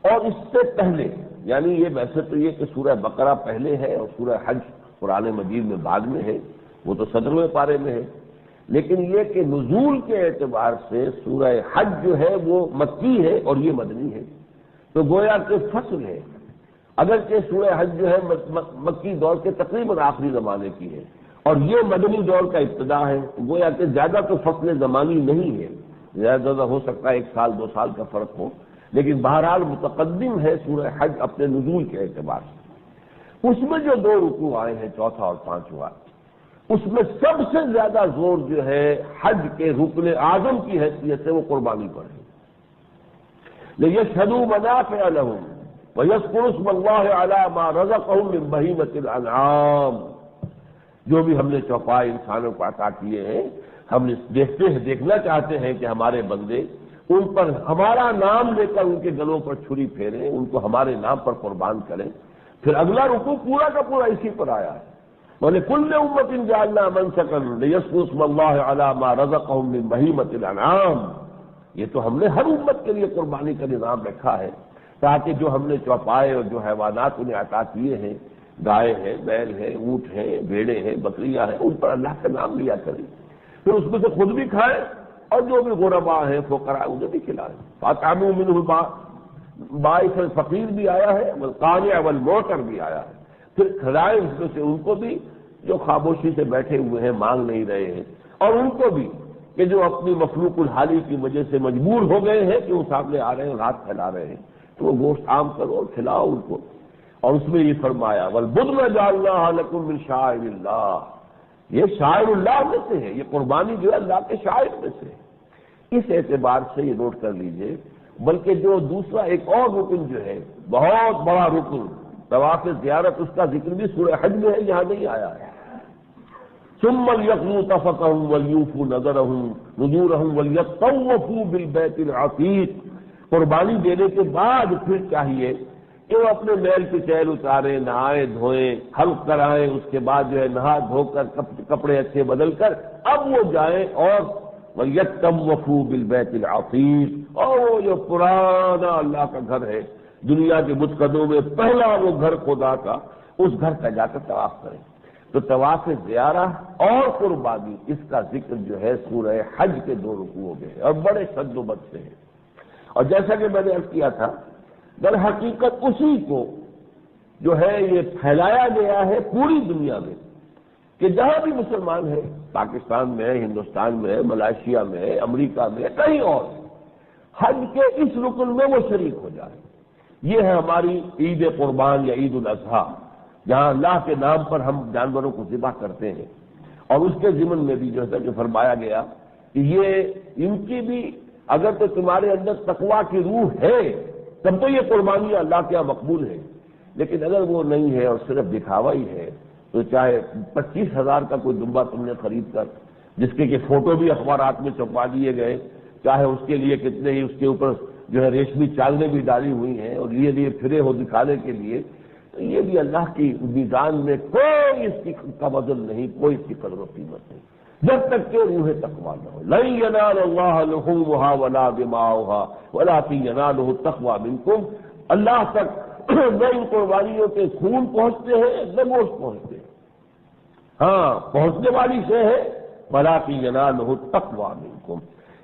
اور اس سے پہلے یعنی یہ ویسے تو یہ کہ سورہ بقرہ پہلے ہے اور سورہ حج قرآن مجید میں بعد میں ہے، وہ تو 17ویں پارے میں ہے، لیکن یہ کہ نزول کے اعتبار سے سورہ حج جو ہے وہ مکی ہے اور یہ مدنی ہے، تو گویا کہ فصل ہے۔ اگرچہ سورہ حج جو ہے مکی دور کے تقریباً آخری زمانے کی ہے اور یہ مدنی دور کا ابتدا ہے، گویا کہ زیادہ تو فصل زمانی نہیں ہے، زیادہ ہو سکتا ہے 1 سال 2 سال کا فرق ہو، لیکن بہرحال متقدم ہے سورہ حج اپنے نزول کے اعتبار سے۔ اس میں جو 2 رکوع آئے ہیں، چوتھا اور 5واں، اس میں سب سے زیادہ زور جو ہے حج کے رکن اعظم کی حیثیت سے وہ قربانی پر ہے۔ لِيَشْهَدُوا مَنَافِعَ لَهُمْ وَيَذْكُرُوا اسْمَ اللَّهِ عَلَىٰ مَا رَزَقَهُم مِّن بَهِيمَةِ الْأَنْعَامِ، جو بھی ہم نے چوپائے انسانوں کو عطا کیے ہیں، ہم دیکھنا چاہتے ہیں کہ ہمارے بندے ان پر ہمارا نام لے کر ان کے گلوں پر چھری پھیریں، ان کو ہمارے نام پر قربان کریں۔ پھر اگلا رکوع پورا کا پورا اسی پر آیا ہے، وَلِكُلِّ أُمَّةٍ جَعَلْنَا مَنسَكًا لِيَذْكُرُوا اسْمَ اللَّهِ عَلَىٰ مَا رَزَقَهُم مِّن بَهِيمَةِ الْأَنْعَامِ، یہ تو ہم نے ہر امت کے لیے قربانی کا نظام رکھا ہے تاکہ جو ہم نے چوپائے اور جو حیوانات انہیں عطا کیے ہیں، گائے ہیں، بیل ہیں، اونٹ ہیں، بھیڑیں ہیں، بکریاں ہیں، ان پر اللہ کا نام لیا کریں، پھر اس میں سے خود بھی کھائیں اور جو بھی غربا ہیں فقراء انہیں بھی کھلائیں۔ فَأَطْعِمُوا مِنْهُ باعث الفقیر بھی آیا ہے، والقانع والمعتر بھی آیا ہے، پھر کھلائیں اس میں سے ان کو بھی جو خاموشی سے بیٹھے ہوئے ہیں، مانگ نہیں رہے ہیں، اور ان کو بھی کہ جو اپنی مخلوق الحالی کی وجہ سے مجبور ہو گئے ہیں کہ وہ سامنے آ رہے ہیں اور ہاتھ پھیلا رہے ہیں، تو وہ گوشت عام کرو اور کھلاؤ ان کو۔ اور اس میں یہ فرمایا وَالْبُدْنَ جَعَلْنَاهَا لَكُم مِّن شَعَائِرِ اللَّهِ، یہ شاعر اللہ میں سے ہے، یہ قربانی جو ہے اللہ کے شاعر میں سے ہے۔ اس اعتبار سے یہ نوٹ کر لیجئے، بلکہ جو دوسرا ایک اور رکن جو ہے بہت بڑا رکن طواف زیارت، اس کا ذکر بھی سورہ حج میں ہے، یہاں نہیں آیا ہے۔ ثم ليقضوا تفثهم وليوفوا نذورهم وليطوفوا بالبيت العتيق، قربانی دینے کے بعد پھر چاہیے کہ وہ اپنے میل کی چیل اتاریں، نہائیں دھوئیں، حلق کرائیں، اس کے بعد جو ہے نہا دھو کر کپڑے اچھے بدل کر اب وہ جائیں اور وَلْيَطَّوَّفُوا بِالْبَيْتِ الْعَتِيقِ، اور وہ جو پرانا اللہ کا گھر ہے، دنیا کے متقدوں میں پہلا وہ گھر خدا کا، اس گھر کا جا کر طواف کریں۔ تو طواف زیارہ اور قربانی، اس کا ذکر جو ہے سورہ حج کے 2 رکوعوں میں ہے اور بڑے شد و بد سے ہے۔ اور جیسا کہ میں نے عرض کیا تھا، در حقیقت اسی کو جو ہے یہ پھیلایا گیا ہے پوری دنیا میں، کہ جہاں بھی مسلمان ہیں، پاکستان میں ہے، ہندوستان میں ہے، ملائیشیا میں ہے، امریکہ میں ہے، کہیں اور حج کے اس رکن میں وہ شریک ہو جائے۔ یہ ہے ہماری عید قربان یا عید الاضحیٰ، جہاں اللہ کے نام پر ہم جانوروں کو ذبح کرتے ہیں، اور اس کے ضمن میں بھی جیسا کہ فرمایا گیا کہ یہ ان کی بھی اگر تو تمہارے اندر تقویٰ کی روح ہے تب تو یہ قربانیاں اللہ کے یہاں مقبول ہے، لیکن اگر وہ نہیں ہے اور صرف دکھاوا ہی ہے تو چاہے 25,000 کا کوئی دمبا تم نے خرید کر، جس کے کہ فوٹو بھی اخبارات میں چھپوا دیے گئے، چاہے اس کے لیے کتنے ہی اس کے اوپر جو ہے ریشمی چادریں بھی ڈالی ہوئی ہیں اور لیے پھرے ہو دکھانے کے لیے، تو یہ بھی اللہ کی میزان میں کوئی اس کی کا وزن نہیں، کوئی اس کی قدر و قیمت نہیں، جب تک کہ روح تقویٰ نہ ہو۔ لن ینال اللہ لحومها ولا دماؤها ولکن ینالہ التقویٰ منکم، اللہ تک نہ ان قربانیوں کے خون پہنچتے ہیں نہ گوشت پہنچتے ہیں، ہاں پہنچنے والی شے ہے ولکن ینالہ التقویٰ منکم۔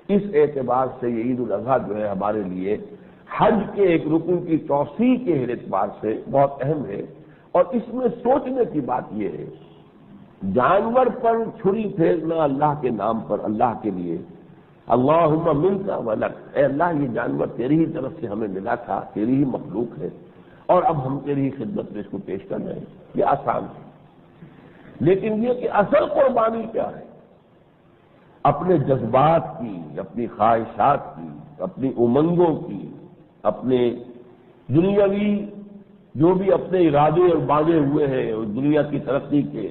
اس اعتبار سے یہ عید الاضحیٰ جو ہے ہمارے لیے حج کے ایک رکن کی توسیع کے اعتبار سے بہت اہم ہے، اور اس میں سوچنے کی بات یہ ہے جانور پر چھری پھیرنا اللہ کے نام پر، اللہ کے لیے، اللہم منک ولک، اے اللہ یہ جانور تیری ہی طرف سے ہمیں ملا تھا، تیری ہی مخلوق ہے، اور اب ہم تیری ہی خدمت میں اس کو پیش کر رہے ہیں، یہ آسان ہے۔ لیکن یہ کہ اصل قربانی کیا ہے؟ اپنے جذبات کی، اپنی خواہشات کی، اپنی امنگوں کی، اپنے دنیاوی جو بھی اپنے ارادے اور باندھے ہوئے ہیں دنیا کی ترقی کے،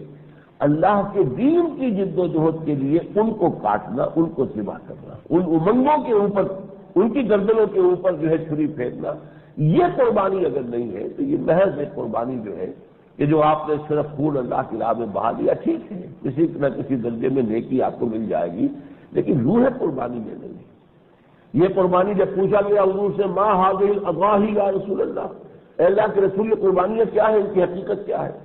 اللہ کے دین کی جد و جہد کے لیے ان کو کاٹنا، ان کو ذبح کرنا، ان امنگوں کے اوپر، ان کی گردنوں کے اوپر جو ہے چھری پھینکنا، یہ قربانی اگر نہیں ہے تو یہ محض ایک قربانی جو ہے کہ جو آپ نے صرف خون اللہ کی راہ میں بہا دیا، ٹھیک ہے، کسی نہ کسی درجے میں نیکی آپ کو مل جائے گی، لیکن روح قربانی میں نہیں ہے۔ یہ قربانی جب پوچھا گیا حضور سے ما هذه الاضاحی یا رسول اللہ، اے اللہ کے رسول یہ قربانیاں کیا ہے، ان کی حقیقت کیا ہے؟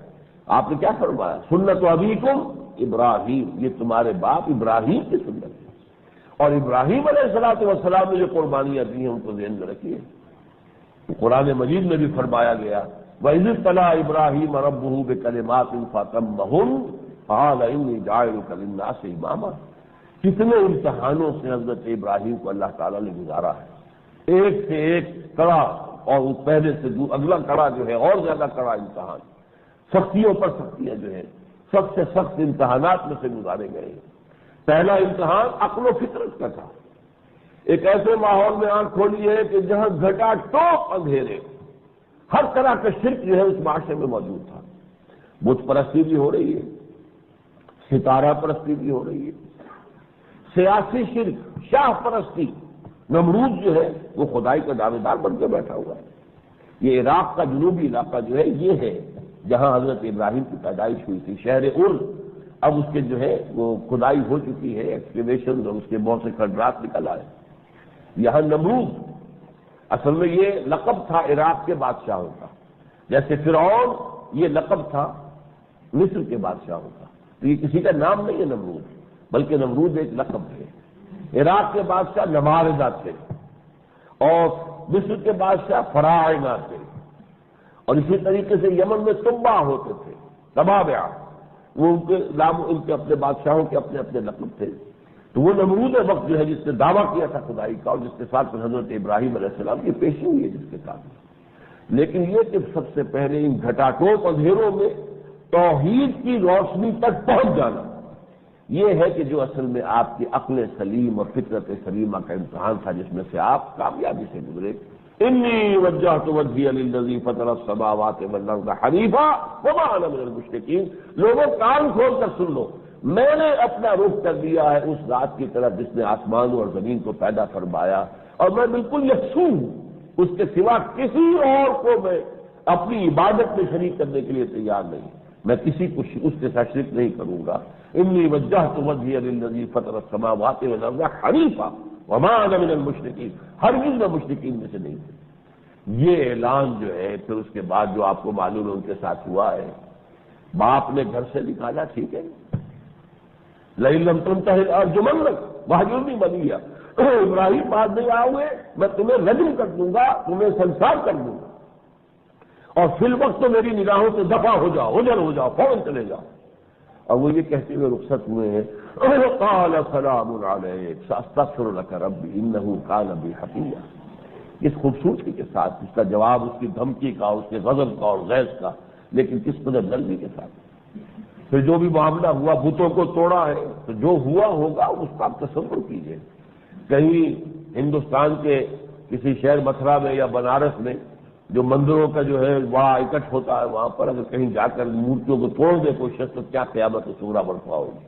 آپ نے کیا فرمایا؟ سنت ابیکم ابراہیم، یہ تمہارے باپ ابراہیم کی سنت ہے، اور ابراہیم علیہ السلام نے جو قربانیاں دی ہیں ان کو ذہن میں رکھیے۔ قرآن مجید میں بھی فرمایا گیا وَإِذِ ابْتَلَىٰ إِبْرَاهِيمَ رَبُّهُ بِكَلِمَاتٍ فَأَتَمَّهُنَّ قَالَ إِنِّي جَاعِلُكَ لِلنَّاسِ إِمَامًا، کتنے امتحانوں سے حضرت ابراہیم کو اللہ تعالیٰ نے گزارا ہے، ایک سے ایک کڑا، اور اس پہلے سے اگلا کڑا جو ہے اور زیادہ کڑا امتحان، سختیوں پر سختیاں جو ہے سب سے سخت امتحانات میں سے گزارے گئے ہیں۔ پہلا امتحان عقل و فطرت کا تھا، ایک ایسے ماحول میں آنکھ کھولی ہے کہ جہاں گھٹا ٹوپ اندھیرے، ہر طرح کا شرک جو ہے اس معاشرے میں موجود تھا، بت پرستی بھی ہو رہی ہے، ستارہ پرستی بھی ہو رہی ہے، سیاسی شرک، شاہ پرستی، نمرود جو ہے وہ خدائی کا دعوے دار بن کے بیٹھا ہوا ہے۔ یہ عراق کا جنوبی علاقہ جو ہے یہ ہے جہاں حضرت ابراہیم کی پیدائش ہوئی تھی، شہر ار، اب اس کے جو ہے وہ کھدائی ہو چکی ہے، ایکسکیویشن، اور اس کے بہت سے کھنڈرات نکل آئے۔ یہاں نمرود اصل میں یہ لقب تھا عراق کے بادشاہوں کا، جیسے فرعون یہ لقب تھا مصر کے بادشاہوں کا، تو یہ کسی کا نام نہیں ہے نمرود، بلکہ نمرود ایک لقب ہے۔ عراق کے بادشاہ نماردہ تھے، اور مصر کے بادشاہ فراعنہ تھے، اور اسی طریقے سے یمن میں تبع ہوتے تھے، تبابع، وہ ان کے اپنے بادشاہوں کے اپنے اپنے لقب تھے۔ تو وہ نمرود وقت جو ہے جس نے دعویٰ کیا تھا خدائی کا، اور جس کے ساتھ حضرت ابراہیم علیہ السلام کی پیشی ہوئی ہے جس کے ساتھ، لیکن یہ کہ سب سے پہلے ان گھٹاٹوپ اندھیروں میں توحید کی روشنی تک پہنچ جانا، یہ ہے کہ جو اصل میں آپ کی عقل سلیم اور فطرت سلیمہ کا امتحان تھا، جس میں سے آپ کامیابی سے گزرے۔ انی وجہت وجہی للذی فطر السماوات والارض حنیفا وما انا من المشرکین، لوگوں کان کھول کر سن لو، میں نے اپنا رخ کر دیا ہے اس ذات کی طرف جس نے آسمانوں اور زمین کو پیدا فرمایا، اور میں بالکل یکسو ہوں، اس کے سوا کسی اور کو میں اپنی عبادت میں شریک کرنے کے لیے تیار نہیں، میں کسی کو اس کے ساتھ شرک نہیں کروں گا۔ انی وجہت وجہی للذی فطر السماوات والارض حنیفا وما انا من المشرکین، ہرگز میں مشرکین میں سے نہیں تھے۔ یہ اعلان جو ہے پھر اس کے بعد جو آپ کو معلوم ہے ان کے ساتھ ہوا ہے، باپ نے گھر سے نکالا، ٹھیک ہے، لئن لم تنتہی لارجمنک وہجرنی ملیہ، ابراہیم بعد نہیں آؤگے میں تمہیں رجم کر دوں گا، تمہیں سنسار کر دوں گا، اور فی الوقت تو میری نگاہوں سے دفع ہو جاؤ، اوجھل ہو جاؤ، فوراً چلے جاؤ۔ اور وہ یہ کہتے ہوئے رخصت ہوئے ہیں قال سلام علیک ساستغفر لک ربی انہ کان بی حفیظا۔ اس خوبصورتی کے ساتھ اس کا جواب اس کی دھمکی کا، اس کے غضب کا اور غیظ کا، لیکن کس قدر نرمی کے ساتھ۔ پھر جو بھی معاملہ ہوا، بتوں کو توڑا ہے، تو جو ہوا ہوگا اس کا آپ تصور کیجئے۔ کہیں ہندوستان کے کسی شہر متھرا میں یا بنارس میں جو مندروں کا جو ہے بڑا اکٹھ ہوتا ہے، وہاں پر اگر کہیں جا کر مورتیوں کو توڑ دے کوئی شخص، تو کیا قیامت سورا برپا ہوگی۔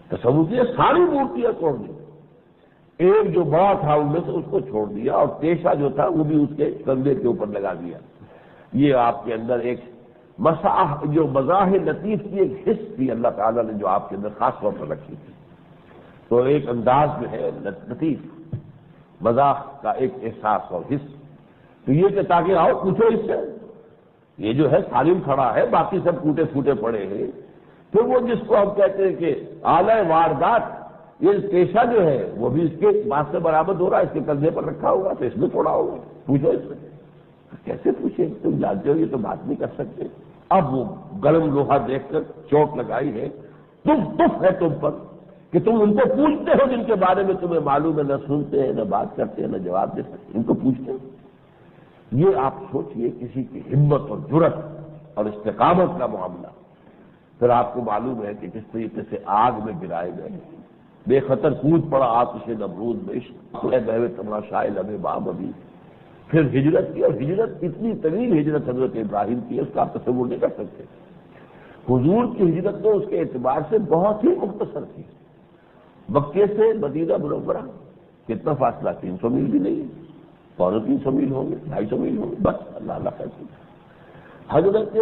تصور کیجیے، ساری مورتیاں توڑ دی، ایک جو بڑا تھا ان میں سے اس کو چھوڑ دیا، اور پیشہ جو تھا وہ بھی اس کے کندھے کے اوپر لگا دیا۔ یہ آپ کے اندر ایک جو مزاح لطیف کی ایک حص تھی اللہ تعالیٰ نے جو آپ کے اندر خاص طور پر رکھی تھی، تو ایک انداز میں ہے لطیف مزاح کا ایک احساس اور حص، تو یہ کہ تاکہ آؤ پوچھو اس سے، یہ جو ہے سالم کھڑا ہے، باقی سب ٹوٹے پھوٹے پڑے ہیں، پھر وہ جس کو ہم کہتے ہیں کہ آلہ واردات، یہ پیشہ جو ہے وہ بھی اس کے بات سے برآمد ہو رہا ہے، اس کے کندھے پر رکھا ہوگا، تو اس میں تھوڑا ہوگا، پوچھو اس سے۔ کیسے پوچھیں، تم جانتے ہو یہ تو بات نہیں کر سکتے۔ اب وہ گرم لوہا دیکھ کر چوٹ لگائی ہے، تف ہے تم پر کہ تم ان کو پوچھتے ہو جن کے بارے میں تمہیں معلوم ہے نہ سنتے ہیں، نہ بات کرتے ہیں، نہ جواب دے سکتے، ان کو پوچھتے ہو۔ یہ آپ سوچئے کسی کی ہمت اور جرأت اور استقامت کا معاملہ۔ پھر آپ کو معلوم ہے کہ کس طریقے سے آگ میں گرائے گئے، بے خطر کود پڑا آتش نمرود میں، بہوے تماشائے لبے بام ابھی۔ پھر ہجرت کی، اور ہجرت اتنی طویل ہجرت حضرت ابراہیم کی ہے، اس کا آپ تصور نہیں کر سکتے۔ حضور کی ہجرت تو اس کے اعتبار سے بہت ہی مختصر تھی۔ مکے سے مدینہ منورہ کتنا فاصلہ، 300 میل بھی نہیں، 350 میل ہوں گے، 250 میل ہوں گے، بس اللہ اللہ کرتے۔ حضرت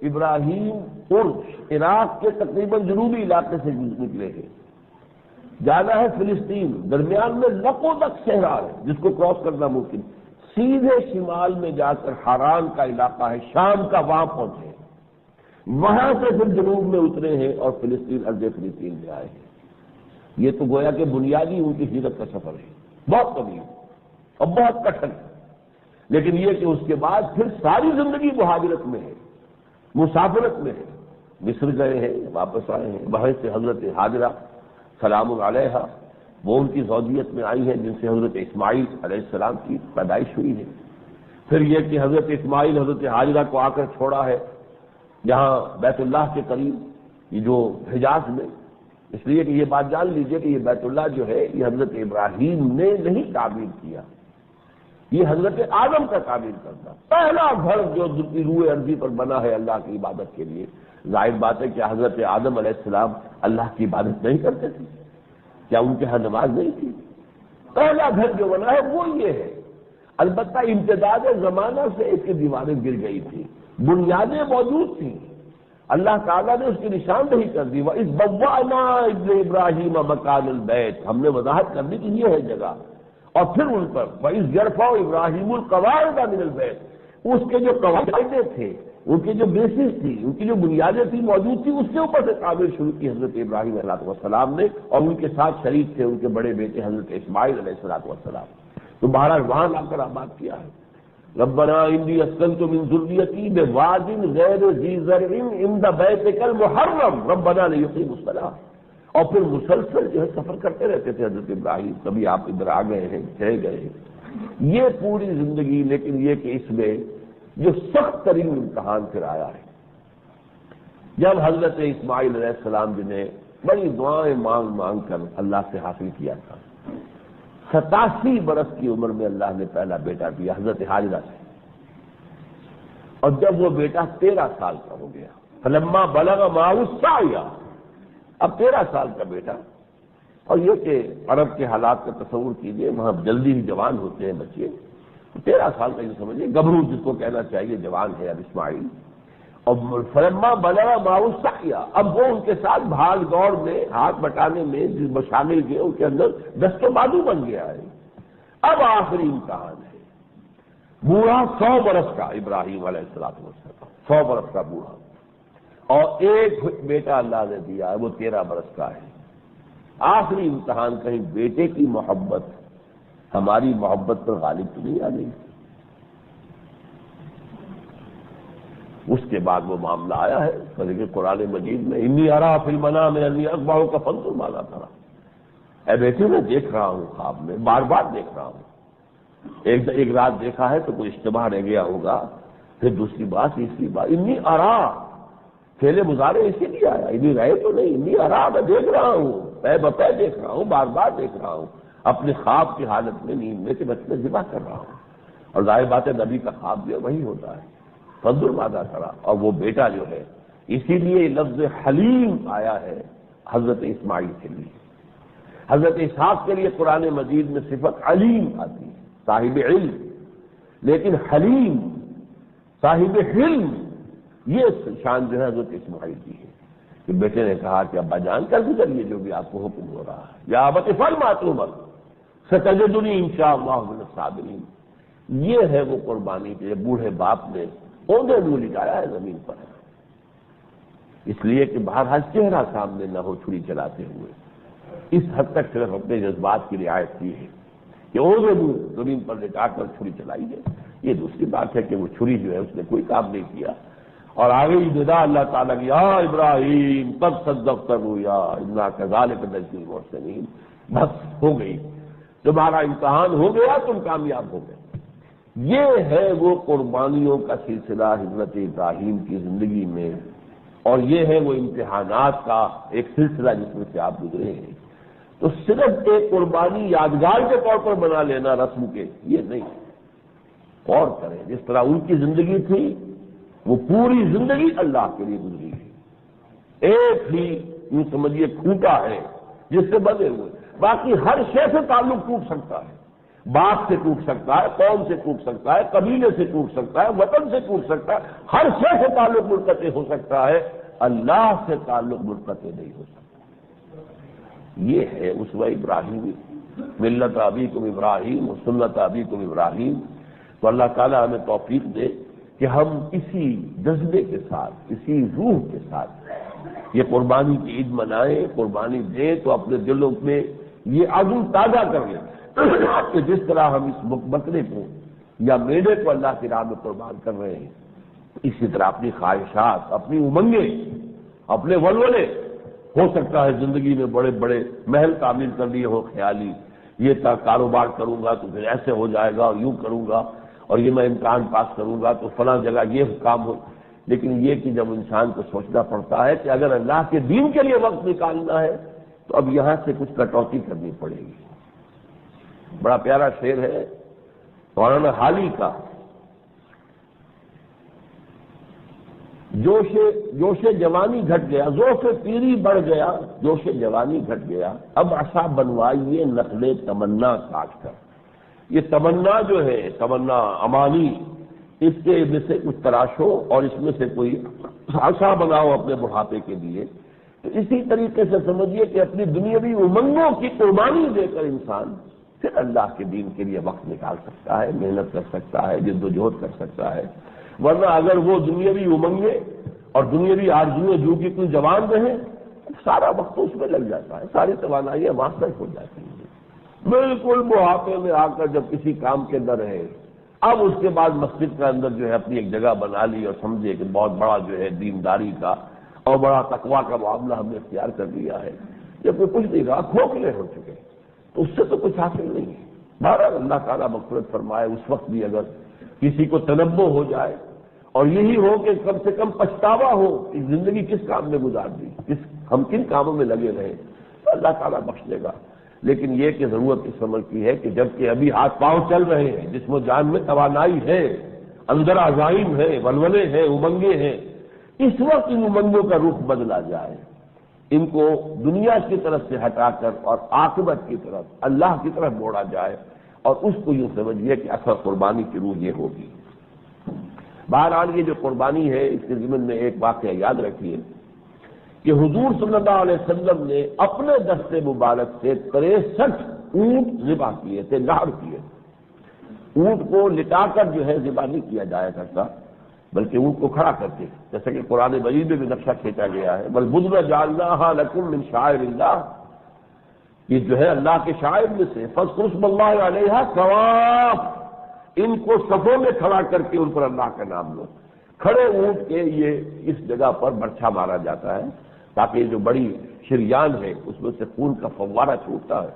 ابراہیم عرش عراق کے تقریباً جنوبی علاقے سے نکلے ہیں، جانا ہے فلسطین، درمیان میں لقودق صحرا ہے جس کو کراس کرنا ممکن، سیدھے شمال میں جا کر حران کا علاقہ ہے، شام کا، وہاں پہنچے، وہاں سے پھر جنوب میں اترے ہیں اور فلسطین، ارض فلسطین میں آئے ہیں۔ یہ تو گویا کہ بنیادی ان کی ہجرت کا سفر ہے، بہت طویل اور بہت کٹھن، لیکن یہ کہ اس کے بعد پھر ساری زندگی مہاجرت میں ہے، مسافرت میں ہے۔ مصر گئے ہیں، واپس آئے ہیں، وہاں سے حضرت ہاجرہ سلام علیہا، وہ ان کی زوجیت میں آئی ہیں جن سے حضرت اسماعیل علیہ السلام کی پیدائش ہوئی ہے۔ پھر یہ کہ حضرت اسماعیل حضرت ہاجرہ کو آ کر چھوڑا ہے یہاں بیت اللہ کے قریب، یہ جو حجاز میں، اس لیے کہ یہ بات جان لیجئے کہ یہ بیت اللہ جو ہے یہ حضرت ابراہیم نے نہیں تعمیر کیا، یہ حضرت آدم کا تعمیر کرتا، پہلا گھر جو روئے ارضی پر بنا ہے اللہ کی عبادت کے لیے۔ ظاہر بات ہے کہ حضرت آدم علیہ السلام اللہ کی عبادت نہیں کرتے تھے، کیا ان کے ہاں نماز نہیں تھی؟ پہلا گھر جو بنا ہے وہ یہ ہے، البتہ امتداد زمانہ سے اس کی دیواریں گر گئی تھی، بنیادیں موجود تھیں، اللہ تعالیٰ نے اس کی نشاندہی کر دی۔ وَإِذْ بَوَّأْنَا إِبْرَاهِيمَ مَكَانَ الْبَيْتِ، ہم نے وضاحت کر دی کہ یہ ہے جگہ، اور پھر ان پر وَإِذْ يَرْفَعُ إِبْرَاهِيمُ الْقَوَاعِدَ مِنَ الْبَيْتِ، اس کے جو قواعد تھے، ان کی جو بیسس تھی، ان کی جو بنیادیں تھی موجود تھی، اس کے اوپر سے تعمیر شروع کی حضرت ابراہیم علیہ السلام نے، اور ان کے ساتھ شریک تھے ان کے بڑے بیٹے حضرت اسماعیل علیہ السلام۔ تو بہرحال وہاں لا کر آباد کیا ہے۔ ربنا انی اسکنت من ذریتی بواد غیر ذی زرع عند بیتک المحرم ربنا لیقیموا الصلاۃ، اور پھر مسلسل جو ہے سفر کرتے رہتے تھے حضرت ابراہیم، کبھی آپ ادھر آ گئے ہیں، چلے گئے ہیں، یہ پوری زندگی۔ لیکن یہ کہ اس میں جو سخت ترین امتحان پھر آیا ہے، جب حضرت اسماعیل علیہ السلام جنہیں بڑی دعائیں مانگ مانگ کر اللہ سے حاصل کیا تھا، 87 برس کی عمر میں اللہ نے پہلا بیٹا دیا حضرت ہاجرہ سے، اور جب وہ بیٹا 13 سال کا ہو گیا، فلما بلغ معه السعی، اب 13 سال کا بیٹا، اور یہ کہ عرب کے حالات کا تصور کیجئے، وہاں جلدی ہی جوان ہوتے ہیں بچے، 13 سال کا یہ سمجھیے گبرو جس کو کہنا چاہیے، جوان ہے اب اسماعیل، اور فلما بلغ معه السعی، اب وہ ان کے ساتھ بھاگ دوڑ میں، ہاتھ بٹانے میں شامل ہوئے، ان کے اندر دست و بازو بن گیا ہے۔ اب آخری امتحان ہے، بوڑھا 100 برس کا ابراہیم علیہ السلام، 100 برس کا بوڑھا، اور ایک بیٹا اللہ نے دیا ہے وہ 13 برس کا ہے۔ آخری امتحان، کہیں بیٹے کی محبت ہماری محبت پر غالب تو نہیں آ گئی؟ اس کے بعد وہ معاملہ آیا ہے کہ قرآن مجید میں انی ارا فی المنام انی اصبحک فانظر ماذا تری، اے بیٹے میں دیکھ رہا ہوں خواب میں، بار بار دیکھ رہا ہوں۔ ایک رات دیکھا ہے تو کوئی اشتباہ رہ گیا ہوگا، پھر دوسری بات تیسری بات، انی ارا فعل مضارع اسی لیے آیا، انی رہے تو نہیں، انی ارا میں دیکھ رہا ہوں، میں بتائے دیکھ رہا ہوں، بار بار دیکھ رہا ہوں، اپنے خواب کی حالت میں نیند میں کہ بچے ذبح کر رہا ہوں۔ اور ظاہر بات ہے نبی کا خواب جو وہی ہوتا ہے، فانظر ماذا تری، اور وہ بیٹا جو ہے، اسی لیے لفظ حلیم آیا ہے حضرت اسماعیل کے لیے۔ حضرت اسحاق کے لیے قرآن مجید میں صفت علیم آتی ہے، صاحب علم، لیکن حلیم صاحب حلم یہ شان جو ہے حضرت اسماعیل کی ہے کہ بیٹے نے کہا کہ ابا جان کر گزریے جو بھی آپ کو حکم ہو رہا ہے، یا ابت افعل ما تؤمر ستجدنی انشاءاللہ من الصابرین۔ یہ ہے وہ قربانی کے بوڑھے باپ نے اوندے منہ لٹایا ہے زمین پر، اس لیے کہ بہرحال چہرہ سامنے نہ ہو چھری چلاتے ہوئے، اس حد تک صرف اپنے جذبات کی رعایت کی ہے کہ اوندے منہ زمین پر لٹا کر چھری چلائی ہے۔ یہ دوسری بات ہے کہ وہ چھری جو ہے اس نے کوئی کام نہیں کیا، اور آگے ندا اللہ تعالیٰ کی یا ابراہیم قد صدقت الرؤیا انا کذالک نجزی المحسنین، بس ہو گئی، تمہارا امتحان ہو گیا، تم کامیاب ہو گئے۔ یہ ہے وہ قربانیوں کا سلسلہ حضرت ابراہیم کی زندگی میں، اور یہ ہے وہ امتحانات کا ایک سلسلہ جس میں سے آپ گزرے ہیں۔ تو صرف ایک قربانی یادگار کے طور پر بنا لینا رسم کے یہ نہیں، غور کریں جس طرح ان کی زندگی تھی وہ پوری زندگی اللہ کے لیے گزری ہے، ایک ہی یوں سمجھیے کھوٹا ہے جس سے بندھے ہوئے، باقی ہر شے سے تعلق ٹوٹ سکتا ہے، باپ سے ٹوٹ سکتا ہے، قوم سے ٹوٹ سکتا ہے، قبیلے سے ٹوٹ سکتا ہے، وطن سے ٹوٹ سکتا ہے، ہر شے سے تعلق منقطع ہو سکتا ہے، اللہ سے تعلق منقطع نہیں ہو سکتا۔ یہ ہے اسوہ ابراہیم، ملت ابیکم ابراہیم و سنت ابیکم ابراہیم۔ تو اللہ تعالیٰ ہمیں توفیق دے کہ ہم اسی جذبے کے ساتھ، اسی روح کے ساتھ یہ قربانی کی عید منائیں، قربانی دیں، تو اپنے دلوں میں یہ عزم تازہ کر لیں کہ جس طرح ہم اس بکرے کو یا میڑے کو اللہ کی راہ میں قربان کر رہے ہیں، اسی طرح اپنی خواہشات، اپنی امنگیں، اپنے ولولے، ہو سکتا ہے زندگی میں بڑے بڑے محل تعمیر کر لیے ہو خیالی، یہ کاروبار کروں گا تو پھر ایسے ہو جائے گا، اور یوں کروں گا، اور یہ میں امتحان پاس کروں گا تو فلاں جگہ یہ کام ہو، لیکن یہ کہ جب انسان کو سوچنا پڑتا ہے کہ اگر اللہ کے دین کے لیے وقت نکالنا ہے تو اب یہاں سے کچھ کٹوتی کرنی پڑے گی۔ بڑا پیارا شعر ہے مولانا حالی کا، جوش جوانی گھٹ گیا، ذوق پیری بڑھ گیا، جوش جوانی گھٹ گیا، اب عصا بنوائیے نخل تمنا کاٹ کر۔ یہ تمنا جو ہے، تمنا امانی، اس کے میں سے کچھ تراشو اور اس میں سے کوئی عصا بناؤ اپنے بڑھاپے کے لیے۔ تو اسی طریقے سے سمجھیے کہ اپنی دنیاوی امنگوں کی قربانی دے کر انسان پھر اللہ کے دین کے لیے وقت نکال سکتا ہے، محنت کر سکتا ہے، جد و جہد کر سکتا ہے۔ ورنہ اگر وہ دنیاوی امنگیں اور دنیاوی آرزوئیں جو کہ کوئی جوان رہیں، سارا وقت اس میں لگ جاتا ہے، ساری توانائیاں وہاں تک ہو جاتی ہیں، بالکل بڑھاپے میں آ کر جب کسی کام کے نہ رہے، اب اس کے بعد مسجد کے اندر جو ہے اپنی ایک جگہ بنا لی اور سمجھے کہ بہت بڑا جو ہے دینداری کا اور بڑا تقویٰ کا معاملہ ہم نے اختیار کر لیا ہے، جب کوئی کچھ نہیں رہا، کھوکھلے ہو چکے، تو اس سے تو کچھ حاصل نہیں ہے۔ بہرحال اللہ تعالیٰ مغفرت فرمائے، اس وقت بھی اگر کسی کو تنبہ ہو جائے اور یہی ہو کہ کم سے کم پچھتاوا ہو کہ زندگی کس کام میں گزار دی، ہم کن کاموں میں لگے رہے، تو اللہ تعالیٰ بخش دے گا۔ لیکن یہ کہ ضرورت اس عمل کی ہے کہ جبکہ ابھی ہاتھ پاؤں چل رہے ہیں، جسم و جان میں توانائی ہے، اندر عزائم ہے، ولولے ہیں، امنگیں ہیں، اس وقت ان امنگوں کا رخ بدلا جائے، ان کو دنیا کی طرف سے ہٹا کر اور عاقبت کی طرف، اللہ کی طرف موڑا جائے، اور اس کو یوں سمجھیے کہ اصل قربانی کی روح یہ ہوگی۔ بہرحال یہ جو قربانی ہے اس کے ضمن میں ایک واقعہ یاد رکھیے کہ حضور صلی اللہ علیہ وسلم نے اپنے دست مبارک سے 63 اونٹ ذبح کیے تھے، نحر کیے۔ اونٹ کو لٹا کر جو ہے ذبح نہیں کیا جایا کرتا، بلکہ اونٹ کو کھڑا کرتے، جیسا کہ قرآن مجید میں بھی نقشہ کھینچا گیا ہے، بَالْبُدْنَ جَعَلْنَاهَا لَكُم مِّن شَعَائِرِ اللَّهِ، یہ جو ہے اللہ کے شاعر میں سے فَاذْكُرُوا اسْمَ اللَّهِ عَلَيْهَا صَوَافَ، ان کو صفوں میں کھڑا کر کے ان پر اللہ کا نام لو۔ کھڑے اونٹ کے یہ اس جگہ پر برچھا مارا جاتا ہے تاکہ یہ جو بڑی شریان ہے اس میں سے خون کا فوارہ چھوٹتا ہے،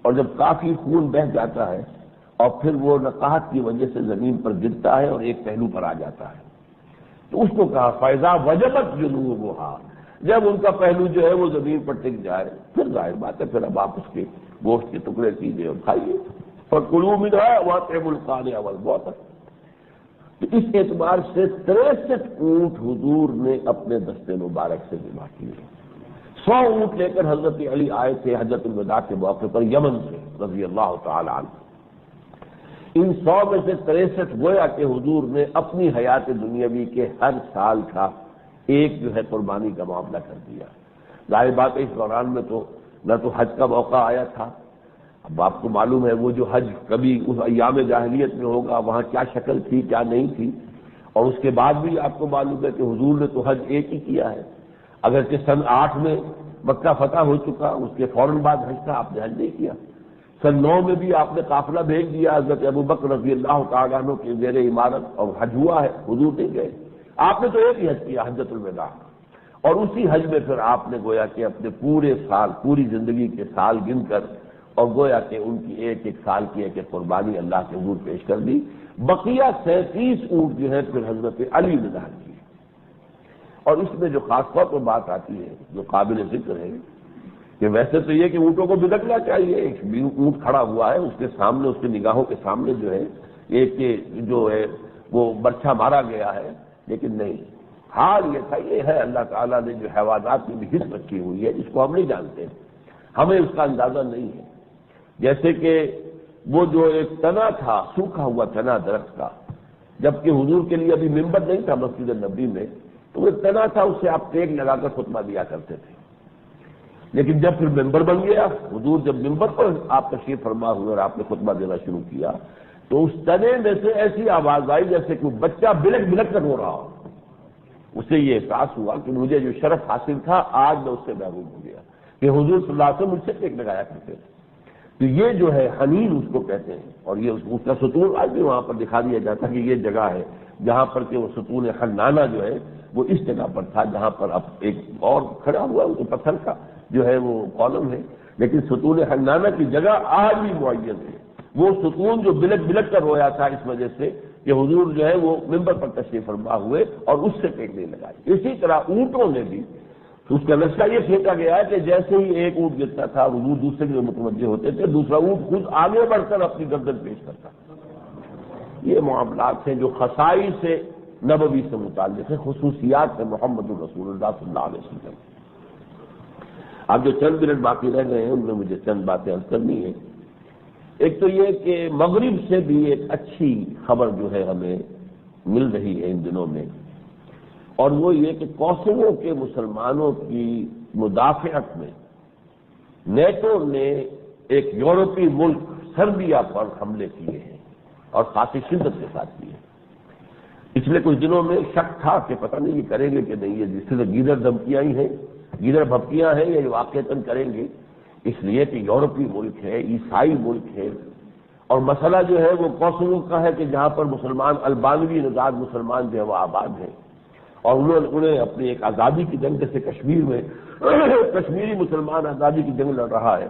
اور جب کافی خون بہہ جاتا ہے اور پھر وہ نقاہت کی وجہ سے زمین پر گرتا ہے اور ایک پہلو پر آ جاتا ہے، تو اس کو کہا فیضا وجبت جنوبھا، جب ان کا پہلو جو ہے وہ زمین پر ٹک جائے پھر ظاہر بات ہے پھر اب آپ اس کے گوشت کے ٹکڑے کیجیے اور کھائیے، فکلوا منھا واطعموا القانع والمعتر۔ تو اس اعتبار سے 63 اونٹ حضور نے اپنے دستے مبارک سے ذبح کیے۔ 100 اونٹ لے کر حضرت علی آئے تھے حجۃ الوداع کے موقع پر یمن سے رضی اللہ تعالی عنہ۔ ان 100 میں سے 63 گویا کہ حضور نے اپنی حیات دنیاوی کے ہر سال کا ایک جو ہے قربانی کا معاملہ کر دیا۔ ظاہر بات ہے اس دوران میں تو نہ تو حج کا موقع آیا تھا، اب آپ کو معلوم ہے وہ جو حج کبھی اس ایام جاہلیت میں ہوگا وہاں کیا شکل تھی کیا نہیں تھی، اور اس کے بعد بھی آپ کو معلوم ہے کہ حضور نے تو حج ایک ہی کیا ہے، اگرچہ سن 8 میں مکہ فتح ہو چکا، اس کے فوراً بعد حج تھا، آپ نے حج نہیں کیا۔ سن 9 میں بھی آپ نے قافلہ بھیج دیا حضرت ابوبکر رضی اللہ تعالیٰ عنہ کے زیر عمارت، اور حج ہوا ہے، حضور نہیں گئے۔ آپ نے تو ایک ہی حج کیا حجۃ الوداع، اور اسی حج میں پھر آپ نے گویا کہ اپنے پورے سال پوری زندگی کے سال گن کر اور گویا کہ ان کی ایک ایک سال کی ایک ایک قربانی اللہ کے حضور پیش کر دی۔ بقیہ 37 اونٹ جو ہے پھر حضرت علی نے ذبح کیے۔ اور اس میں جو خاص طور پر بات آتی ہے جو قابل ذکر ہے کہ ویسے تو یہ کہ اونٹوں کو بدکنا چاہیے، ایک اونٹ کھڑا ہوا ہے اس کے سامنے، اس کی نگاہوں کے سامنے جو ہے ایک جو ہے وہ برچھا مارا گیا ہے، لیکن نہیں، حال یہ تھا، یہ ہے اللہ تعالیٰ نے جو حیوانات میں بھی حص رکھی ہوئی ہے جس کو ہم نہیں جانتے، ہمیں اس کا اندازہ نہیں ہے۔ جیسے کہ وہ جو ایک تنا تھا سوکھا ہوا تنا درخت کا، جبکہ حضور کے لیے ابھی ممبر نہیں تھا مسجد نبوی میں، تو وہ تنا تھا اس سے آپ ٹیک لگا کر خطبہ دیا کرتے تھے، لیکن جب پھر ممبر بن گیا، حضور جب ممبر پر آپ تشریف فرما ہوئے اور آپ نے خطبہ دینا شروع کیا تو اس تنے میں سے ایسی آواز آئی جیسے کہ بچہ بلک بلک کر رو رہا ہو۔ اسے یہ احساس ہوا کہ مجھے جو شرف حاصل تھا آج میں اس سے محروم ہو گیا کہ حضور صلی اللہ علیہ وسلم مجھ سے ٹیک لگایا کرتے تھے۔ تو یہ جو ہے حنین اس کو کہتے ہیں، اور یہ اس کا ستون آج بھی وہاں پر دکھا دیا جاتا ہے کہ یہ جگہ ہے جہاں پر کہ وہ ستون حنانہ جو ہے وہ اس جگہ پر تھا جہاں پر اب ایک اور کھڑا ہوا ہے، وہ پتھر کا جو ہے وہ کالم ہے، لیکن ستون حنانہ کی جگہ آج بھی معین ہے۔ وہ ستون جو بلک بلک کر رویا تھا اس وجہ سے کہ حضور جو ہے وہ ممبر پر تشریف فرما ہوئے اور اس سے ٹیک نہیں لگائی۔ اسی طرح اونٹوں نے بھی اس کا نقشہ یہ پھینکا گیا ہے کہ جیسے ہی ایک اونٹ گرتا تھا حضور دوسرے کے متوجہ ہوتے تھے، دوسرا اونٹ خود آگے بڑھ کر اپنی گردن پیش کرتا۔ یہ معاملات ہیں جو خصائص سے نبوی سے متعلق ہے، خصوصیات ہے محمد الرسول اللہ صلی اللہ علیہ وسلم۔ اب جو چند منٹ باقی رہ گئے ہیں ان میں مجھے چند باتیں عرض کرنی ہے۔ ایک تو یہ کہ مغرب سے بھی ایک اچھی خبر جو ہے ہمیں مل رہی ہے ان دنوں میں، اور وہ یہ کہ کوسوو کے مسلمانوں کی مدافعت میں نیٹو نے ایک یورپی ملک سربیا پر حملے کیے ہیں اور خاصی شدت کے ساتھ کیے ہیں۔ پچھلے کچھ دنوں میں شک تھا کہ پتہ نہیں یہ کریں گے کہ نہیں، یہ جس سے گیدڑ دھمکیاں ہی ہیں، گیدڑ بھپکیاں ہیں، یہ واقعتاً کریں گے، اس لیے کہ یورپی ملک ہے، عیسائی ملک ہے، اور مسئلہ جو ہے وہ کوسوو کا ہے کہ جہاں پر مسلمان البانوی نژاد مسلمان جو ہے وہ آباد ہیں، اور انہیں اپنی ایک آزادی کی جنگ جیسے کشمیر میں کشمیری مسلمان آزادی کی جنگ لڑ رہا ہے،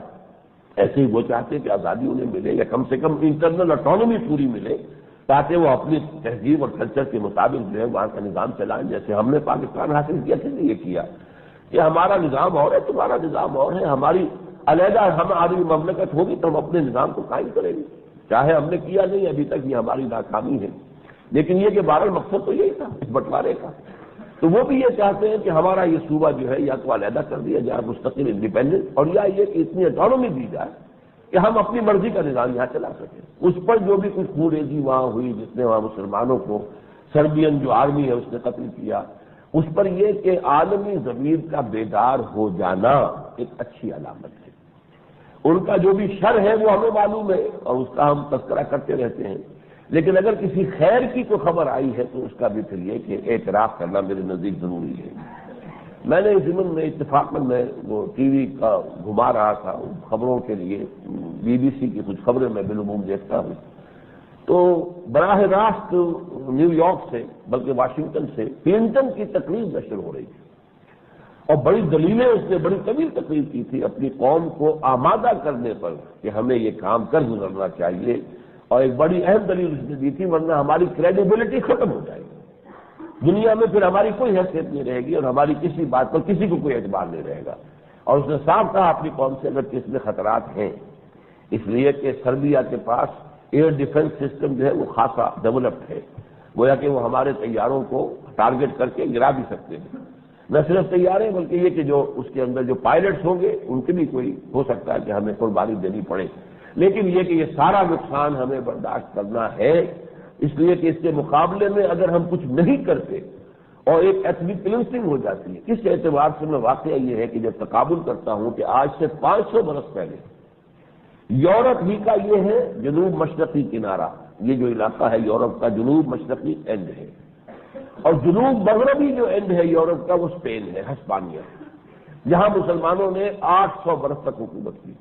ایسے ہی وہ چاہتے ہیں کہ آزادی انہیں ملے یا کم سے کم انٹرنل اٹانومی پوری ملے تاکہ وہ اپنی تہذیب اور کلچر کے مطابق جو ہے وہاں کا نظام چلائیں، جیسے ہم نے پاکستان حاصل کیا تھا یہ کیا کہ ہمارا نظام اور ہے تمہارا نظام اور ہے، ہماری علیحدہ ہماری مملکت ہوگی تو ہم اپنے نظام کو قائم کریں گے، چاہے ہم نے کیا نہیں ابھی تک، یہ ہماری ناکامی ہے، لیکن یہ کہ بہرحال مقصد تو یہی تھا اس بٹوارے کا۔ تو وہ بھی یہ چاہتے ہیں کہ ہمارا یہ صوبہ جو ہے یا تو علیحدہ کر دیا جائے مستقل انڈیپینڈنٹ، اور یا یہ کہ اتنی اٹانومی دی جائے کہ ہم اپنی مرضی کا نظام یہاں چلا سکیں۔ اس پر جو بھی کچھ خونریزی وہاں ہوئی، جس نے وہاں مسلمانوں کو سربین جو آرمی ہے اس نے قتل کیا، اس پر یہ کہ عالمی ضمیر کا بیدار ہو جانا ایک اچھی علامت ہے۔ ان کا جو بھی شر ہے وہ ہمیں معلوم ہے اور اس کا ہم تذکرہ کرتے رہتے ہیں، لیکن اگر کسی خیر کی کوئی خبر آئی ہے تو اس کا بھی پھر یہ کہ اعتراف کرنا میرے نزدیک ضروری ہے۔ میں نے اس ضمن میں اتفاقاً میں وہ ٹی وی کا گھما رہا تھا خبروں کے لیے، بی بی سی کی کچھ خبریں میں بالعموم دیکھتا ہوں، تو براہ راست نیو یارک سے بلکہ واشنگٹن سے کلنٹن کی تقریر نشر ہو رہی تھی، اور بڑی دلیلیں اس نے بڑی طویل تقریر کی تھی اپنی قوم کو آمادہ کرنے پر کہ ہمیں یہ کام کر گزرنا چاہیے، اور ایک بڑی اہم دلیل اس نے دی تھی ورنہ ہماری کریڈیبلٹی ختم ہو جائے گی، دنیا میں پھر ہماری کوئی حیثیت نہیں رہے گی اور ہماری کسی بات پر کسی کو کوئی اعتبار نہیں رہے گا۔ اور اس نے صاف کہا اپنی قوم سے اگر اس میں خطرات ہیں، اس لیے کہ سربیا کے پاس ایئر ڈیفنس سسٹم جو ہے وہ خاصا ڈیولپڈ ہے، گویا کہ وہ ہمارے طیاروں کو ٹارگٹ کر کے گرا بھی سکتے ہیں، نہ صرف طیارے بلکہ یہ کہ جو اس کے اندر جو پائلٹس ہوں گے ان کی بھی کوئی ہو سکتا ہے کہ ہمیں قربانی دینی پڑے، لیکن یہ کہ یہ سارا نقصان ہمیں برداشت کرنا ہے، اس لیے کہ اس کے مقابلے میں اگر ہم کچھ نہیں کرتے اور ایک ایتھنک کلینسنگ ہو جاتی ہے۔ کس اعتبار سے میں واقعہ یہ ہے کہ جب تقابل کرتا ہوں کہ آج سے 500 برس پہلے یورپ ہی کا یہ ہے جنوب مشرقی کنارہ، یہ جو علاقہ ہے یورپ کا جنوب مشرقی اینڈ ہے، اور جنوب مغربی جو اینڈ ہے یورپ کا وہ اسپین ہے، ہسپانیہ، جہاں مسلمانوں نے 800 برس تک حکومت کی۔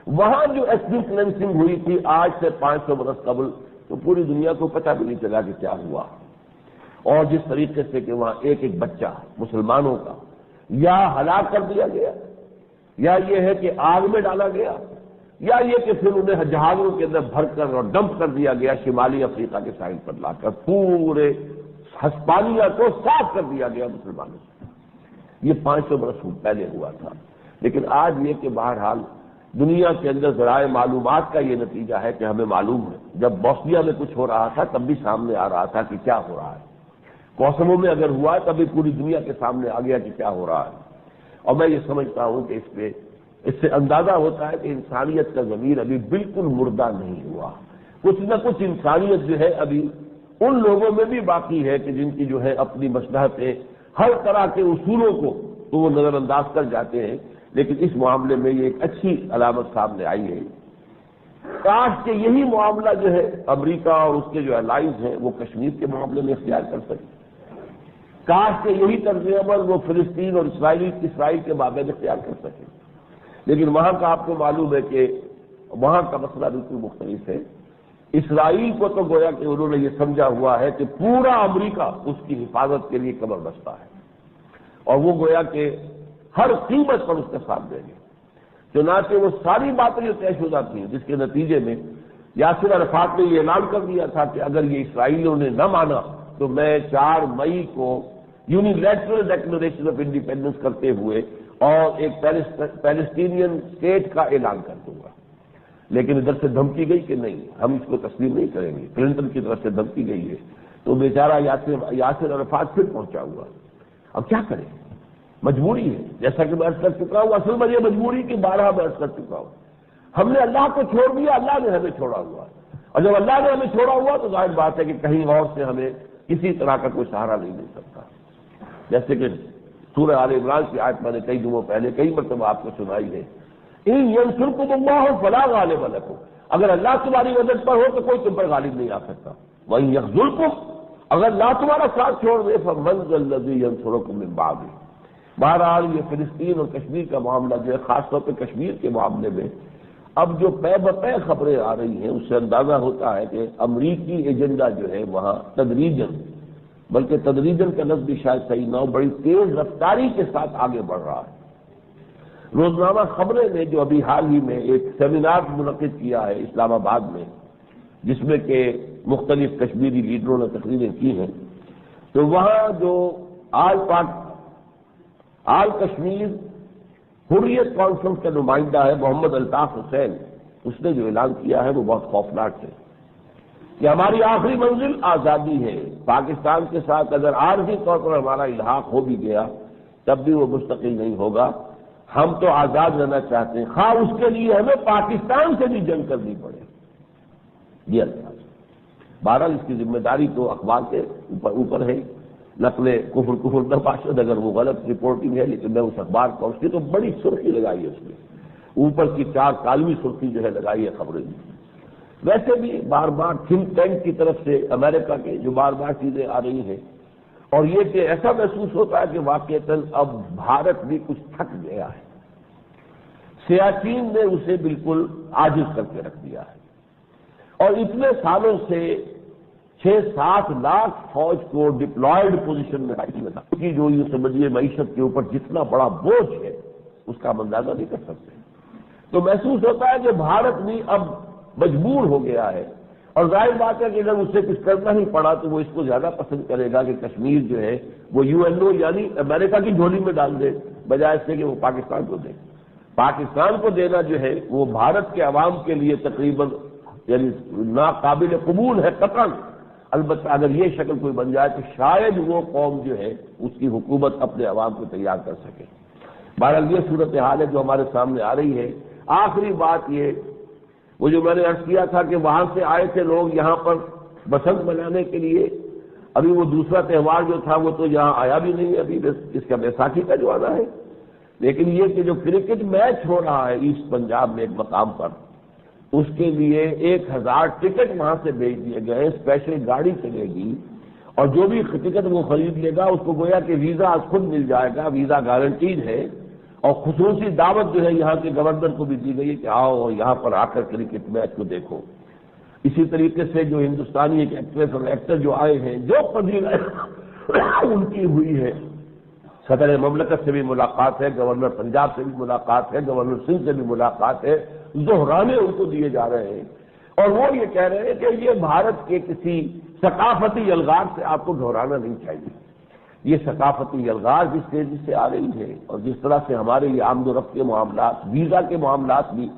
وہاں جو ایتھنک کلینسنگ ہوئی تھی آج سے 500 برس قبل، تو پوری دنیا کو پتہ بھی نہیں چلا کہ کیا ہوا، اور جس طریقے سے کہ وہاں ایک ایک بچہ مسلمانوں کا یا ہلاک کر دیا گیا، یا یہ ہے کہ آگ میں ڈالا گیا، یا یہ کہ پھر انہیں جہازوں کے اندر بھر کر اور ڈمپ کر دیا گیا شمالی افریقہ کے ساحل پر لا کر، پورے ہسپانیہ کو صاف کر دیا گیا مسلمانوں سے۔ یہ 500 برس پہلے ہوا تھا، لیکن آج یہ کہ بہرحال دنیا کے اندر ذرائع معلومات کا یہ نتیجہ ہے کہ ہمیں معلوم ہے، جب بوسنیا میں کچھ ہو رہا تھا تب بھی سامنے آ رہا تھا کہ کیا ہو رہا ہے، کوسوو میں اگر ہوا ہے تب بھی پوری دنیا کے سامنے آ گیا کہ کیا ہو رہا ہے، اور میں یہ سمجھتا ہوں کہ اس سے اندازہ ہوتا ہے کہ انسانیت کا ضمیر ابھی بالکل مردہ نہیں ہوا، کچھ نہ کچھ انسانیت جو ہے ابھی ان لوگوں میں بھی باقی ہے کہ جن کی جو ہے اپنی مصلحتیں ہر طرح کے اصولوں کو تو وہ نظر انداز کر جاتے ہیں، لیکن اس معاملے میں یہ ایک اچھی علامت سامنے آئی ہے۔ کاش کہ یہی معاملہ جو ہے امریکہ اور اس کے جو الائز ہیں وہ کشمیر کے معاملے میں اختیار کر سکے، کاش کہ یہی طرز عمل وہ فلسطین اور اسرائیل کے مابین اختیار کر سکے، لیکن وہاں کا آپ کو معلوم ہے کہ وہاں کا مسئلہ بالکل مختلف ہے۔ اسرائیل کو تو گویا کہ انہوں نے یہ سمجھا ہوا ہے کہ پورا امریکہ اس کی حفاظت کے لیے کمر بستہ ہے، اور وہ گویا کہ ہر قیمت پر اس کا ساتھ دیں گے، چنانچہ وہ ساری باتیں جو طے شدہ تھیں جس کے نتیجے میں یاسر عرفات نے یہ اعلان کر دیا تھا کہ اگر یہ اسرائیلیوں نے نہ مانا تو میں 4 مئی کو یونیلیٹرل ڈیکلریشن آف انڈیپینڈنس کرتے ہوئے اور ایک پیلسٹینین اسٹیٹ کا اعلان کر دوں گا، لیکن ادھر سے دھمکی گئی کہ نہیں ہم اس کو تسلیم نہیں کریں گے، کلنٹن کی طرف سے دھمکی گئی ہے، تو بیچارہ یاسر عرفات پھر پہنچا ہوا، اب کیا کریں، مجبوری ہے، جیسا کہ میں عرض کر چکا ہوں، اصل میں یہ مجبوری کی 12 میں عرض کر چکا ہوں، ہم نے اللہ کو چھوڑ دیا، اللہ نے ہمیں چھوڑا ہوا، اور جب اللہ نے ہمیں چھوڑا ہوا تو ظاہر بات ہے کہ کہیں اور سے ہمیں کسی طرح کا کوئی سہارا نہیں مل سکتا، جیسے کہ سورہ آل عمران کی آیت میں نے کئی دنوں پہلے کئی مرتبہ آپ کو سنائی ہے، ان ینصرکم اللہ فلا غالب لکم، اگر اللہ تمہاری مدد پر ہو تو کوئی تم پر غالب نہیں آ سکتا، وَإِن يَخْذُلْكُمْ، اگر اللہ تمہارا ساتھ چھوڑ دے فَمَنْ ذَا الَّذِي يَنصُرُكُم مِّن بَعْدِهِ۔ بہرحال یہ فلسطین اور کشمیر کا معاملہ جو ہے، خاص طور پہ کشمیر کے معاملے میں اب جو پے بپے خبریں آ رہی ہیں اس سے اندازہ ہوتا ہے کہ امریکی ایجنڈا جو ہے وہاں تدریجاً، بلکہ تدریجاً کا لفظ بھی شاید صحیح نہ ہو، بڑی تیز رفتاری کے ساتھ آگے بڑھ رہا ہے۔ روزنامہ خبریں نے جو ابھی حال ہی میں ایک سیمینار منعقد کیا ہے اسلام آباد میں، جس میں کہ مختلف کشمیری لیڈروں نے تقریریں کی ہیں، تو وہاں جو آل کشمیر حریت کانفرنس کا نمائندہ ہے محمد الطاف حسین، اس نے جو اعلان کیا ہے وہ بہت خوفناک ہے کہ ہماری آخری منزل آزادی ہے، پاکستان کے ساتھ اگر عارضی طور پر ہمارا الحاق ہو بھی گیا تب بھی وہ مستقل نہیں ہوگا، ہم تو آزاد رہنا چاہتے ہیں، خواہ اس کے لیے ہمیں پاکستان سے بھی جنگ کرنی پڑے، یہ الفاظ۔ بہرحال اس کی ذمہ داری تو اخبار کے اوپر ہے، نقل کفر نہ باشد اگر وہ غلط رپورٹنگ ہے، لیکن میں اس اخبار کو اس کی تو بڑی سرخی لگائی ہے، اس میں اوپر کی 4 کالوی سرخی جو ہے لگائی ہے خبریں۔ ویسے بھی بار بار تھنک ٹینک کی طرف سے امریکہ کے جو بار بار چیزیں آ رہی ہیں، اور یہ کہ ایسا محسوس ہوتا ہے کہ واقعتاً اب بھارت بھی کچھ تھک گیا ہے، سیاچین نے اسے بالکل عاجز کر کے رکھ دیا ہے، اور اتنے سالوں سے 6-7 لاکھ فوج کو ڈپلائیڈ پوزیشن میں تھا، کیونکہ جو یہ سمجھیے معیشت کے اوپر جتنا بڑا بوجھ ہے اس کا ہم اندازہ نہیں کر سکتے۔ تو محسوس ہوتا ہے کہ بھارت بھی اب مجبور ہو گیا ہے، اور ظاہر بات ہے کہ اگر اسے کچھ کرنا ہی پڑا تو وہ اس کو زیادہ پسند کرے گا کہ کشمیر جو ہے وہ UNO یعنی امریکہ کی جھولی میں ڈال دے، بجائے اس سے کہ وہ پاکستان کو دے۔ پاکستان کو دینا جو ہے وہ بھارت کے عوام کے لیے تقریباً یعنی ناقابل قبول ہے قطعاً، البتہ اگر یہ شکل کوئی بن جائے تو شاید وہ قوم جو ہے اس کی حکومت اپنے عوام کو تیار کر سکے۔ بہرحال یہ صورتحال ہے جو ہمارے سامنے آ رہی ہے۔ آخری بات یہ، وہ جو میں نے عرض کیا تھا کہ وہاں سے آئے تھے لوگ یہاں پر بسنت منانے کے لیے، ابھی وہ دوسرا تہوار جو تھا وہ تو یہاں آیا بھی نہیں ہے، ابھی اس کا بیساکھی کا جو آنا ہے، لیکن یہ کہ جو کرکٹ میچ ہو رہا ہے ایسٹ پنجاب میں ایک مقام پر، اس کے لیے 1000 ٹکٹ وہاں سے بھیج دیے گئے، اسپیشل گاڑی چلے گی، اور جو بھی ٹکٹ وہ خرید لے گا اس کو گویا کہ ویزا آج خود مل جائے گا، ویزا گارنٹیڈ ہے، اور خصوصی دعوت جو ہے یہاں کے گورنر کو بھی دی گئی ہے کہ آؤ اور یہاں پر آ کر کرکٹ میچ کو دیکھو۔ اسی طریقے سے جو ہندوستانی ایک ایکٹریس اور ایکٹر جو آئے ہیں، جو فضیلت ان کی ہوئی ہے، صدر مملکت سے بھی ملاقات ہے، گورنر پنجاب سے بھی ملاقات ہے، گورنر سندھ سے بھی ملاقات ہے، زہرانے ان کو دیے جا رہے ہیں، اور وہ یہ کہہ رہے ہیں کہ یہ بھارت کے کسی ثقافتی الغار سے آپ کو گھبرانا نہیں چاہیے۔ یہ ثقافتی الغار جس تیزی سے آ رہی ہے اور جس طرح سے ہمارے یہ آمد و رفت کے معاملات، ویزا کے معاملات بھی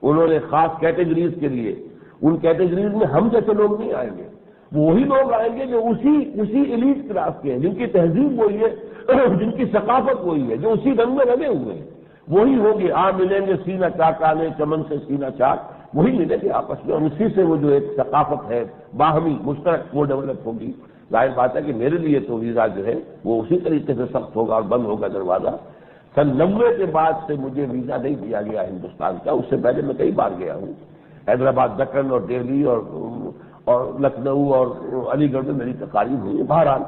انہوں نے خاص کیٹیگریز کے لیے، ان کیٹیگریز میں ہم جیسے لوگ نہیں آئیں گے، وہی لوگ آئیں گے جو اسی ایلیٹ کلاس کے ہیں، جن کی تہذیب وہی ہے، جن کی ثقافت وہی ہے، جو اسی رنگ میں لگے ہوئے ہیں، وہی ہوگی۔ ملیں گے سینہ چاکانے چمن سے سینہ چاک، وہی ملیں گے آپس میں، اور اسی سے وہ جو ایک ثقافت ہے باہمی مشترک وہ ڈیولپ ہوگی۔ ظاہر بات ہے کہ میرے لیے تو ویزا جو ہے وہ اسی طریقے سے سخت ہوگا اور بند ہوگا دروازہ۔ سن 90 کے بعد سے مجھے ویزا نہیں دیا گیا ہندوستان کا، اس سے پہلے میں کئی بار گیا ہوں، حیدرآباد، دکن اور دہلی اور لکھنؤ اور علی گڑھ میں میری تقاریر ہوئی۔ بہرحال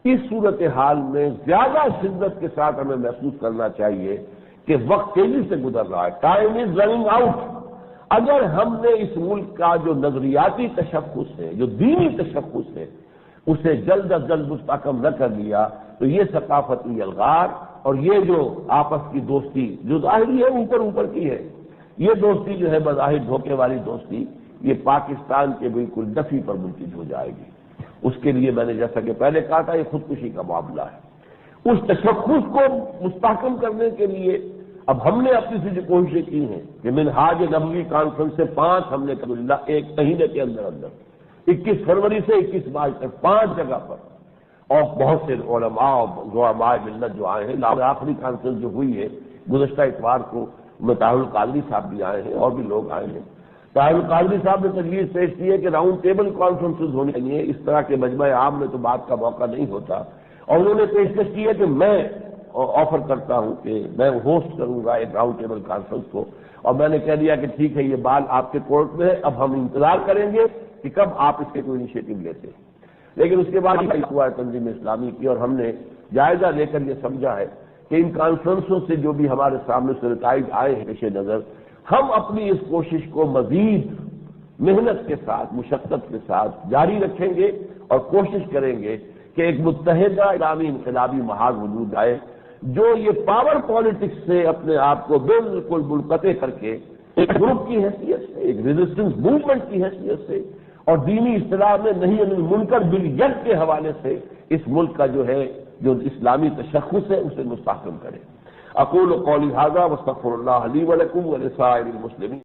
اس صورتحال میں زیادہ شدت کے ساتھ ہمیں محسوس کرنا چاہیے کہ وقت تیزی سے گزر رہا ہے، ٹائم از رننگ آؤٹ۔ اگر ہم نے اس ملک کا جو نظریاتی تشخص ہے، جو دینی تشخص ہے، اسے جلد از جلد مستحکم نہ کر لیا تو یہ ثقافتی الغار اور یہ جو آپس کی دوستی جو ظاہری ہے اوپر کی ہے، یہ دوستی جو ہے بظاہر دھوکے والی دوستی، یہ پاکستان کے بالکل نفی پر منتج ہو جائے گی۔ اس کے لیے میں نے جیسا کہ پہلے کہا تھا، یہ خودکشی کا معاملہ ہے۔ اس تشخص کو مستحکم کرنے کے لیے اب ہم نے اپنی سے جو کوششیں کی ہیں کہ منہاج نبوی کانفرنس سے 5 ہم نے کر لیا ایک مہینے کے اندر 21 فروری سے 21 مارچ تک 5 جگہ پر، اور بہت سے علماء اور زعماء ملت جو آئے ہیں۔ آخری کانفرنس جو ہوئی ہے گزشتہ اتوار کو، میں طاہر القادری صاحب بھی آئے ہیں اور بھی لوگ آئے ہیں۔ طاہر القادری صاحب نے تجویز پیش کی ہے کہ راؤنڈ ٹیبل کانفرنسز ہونی چاہیے، اس طرح کے مجمع عام میں تو بات کا موقع نہیں ہوتا، اور انہوں نے پیشکش کی ہے کہ میں آفر کرتا ہوں کہ میں ہوسٹ کروں گا ایک راؤنڈ ٹیبل کانفرنس کو، اور میں نے کہہ دیا کہ ٹھیک ہے، یہ بال آپ کے کورٹ میں ہے، اب ہم انتظار کریں گے کہ کب آپ اس کے کوئی انیشیٹو لیتے ہیں۔ لیکن اس کے بعد ہوا ہے تنظیم اسلامی کی، اور ہم نے جائزہ لے کر یہ سمجھا ہے کہ ان کانفرنسوں سے جو بھی ہمارے سامنے سے نتائج آئے ہیں پیش نظر، ہم اپنی اس کوشش کو مزید محنت کے ساتھ، مشقت کے ساتھ جاری رکھیں گے اور کوشش کریں گے کہ ایک متحدہ اسلامی انقلابی محاذ وجود آئے جو یہ پاور پالیٹکس سے اپنے آپ کو بالکل منقطع کر کے ایک گروپ کی حیثیت سے، ایک ریزسٹنس موومنٹ کی حیثیت سے، اور دینی اصطلاح میں نہیں المنکر بالید کے حوالے سے اس ملک کا جو ہے جو اسلامی تشخص ہے اسے مستحکم کرے۔ اقول قولی ھذا واستغفر اللہ لی ولکم ولسائر المسلمین۔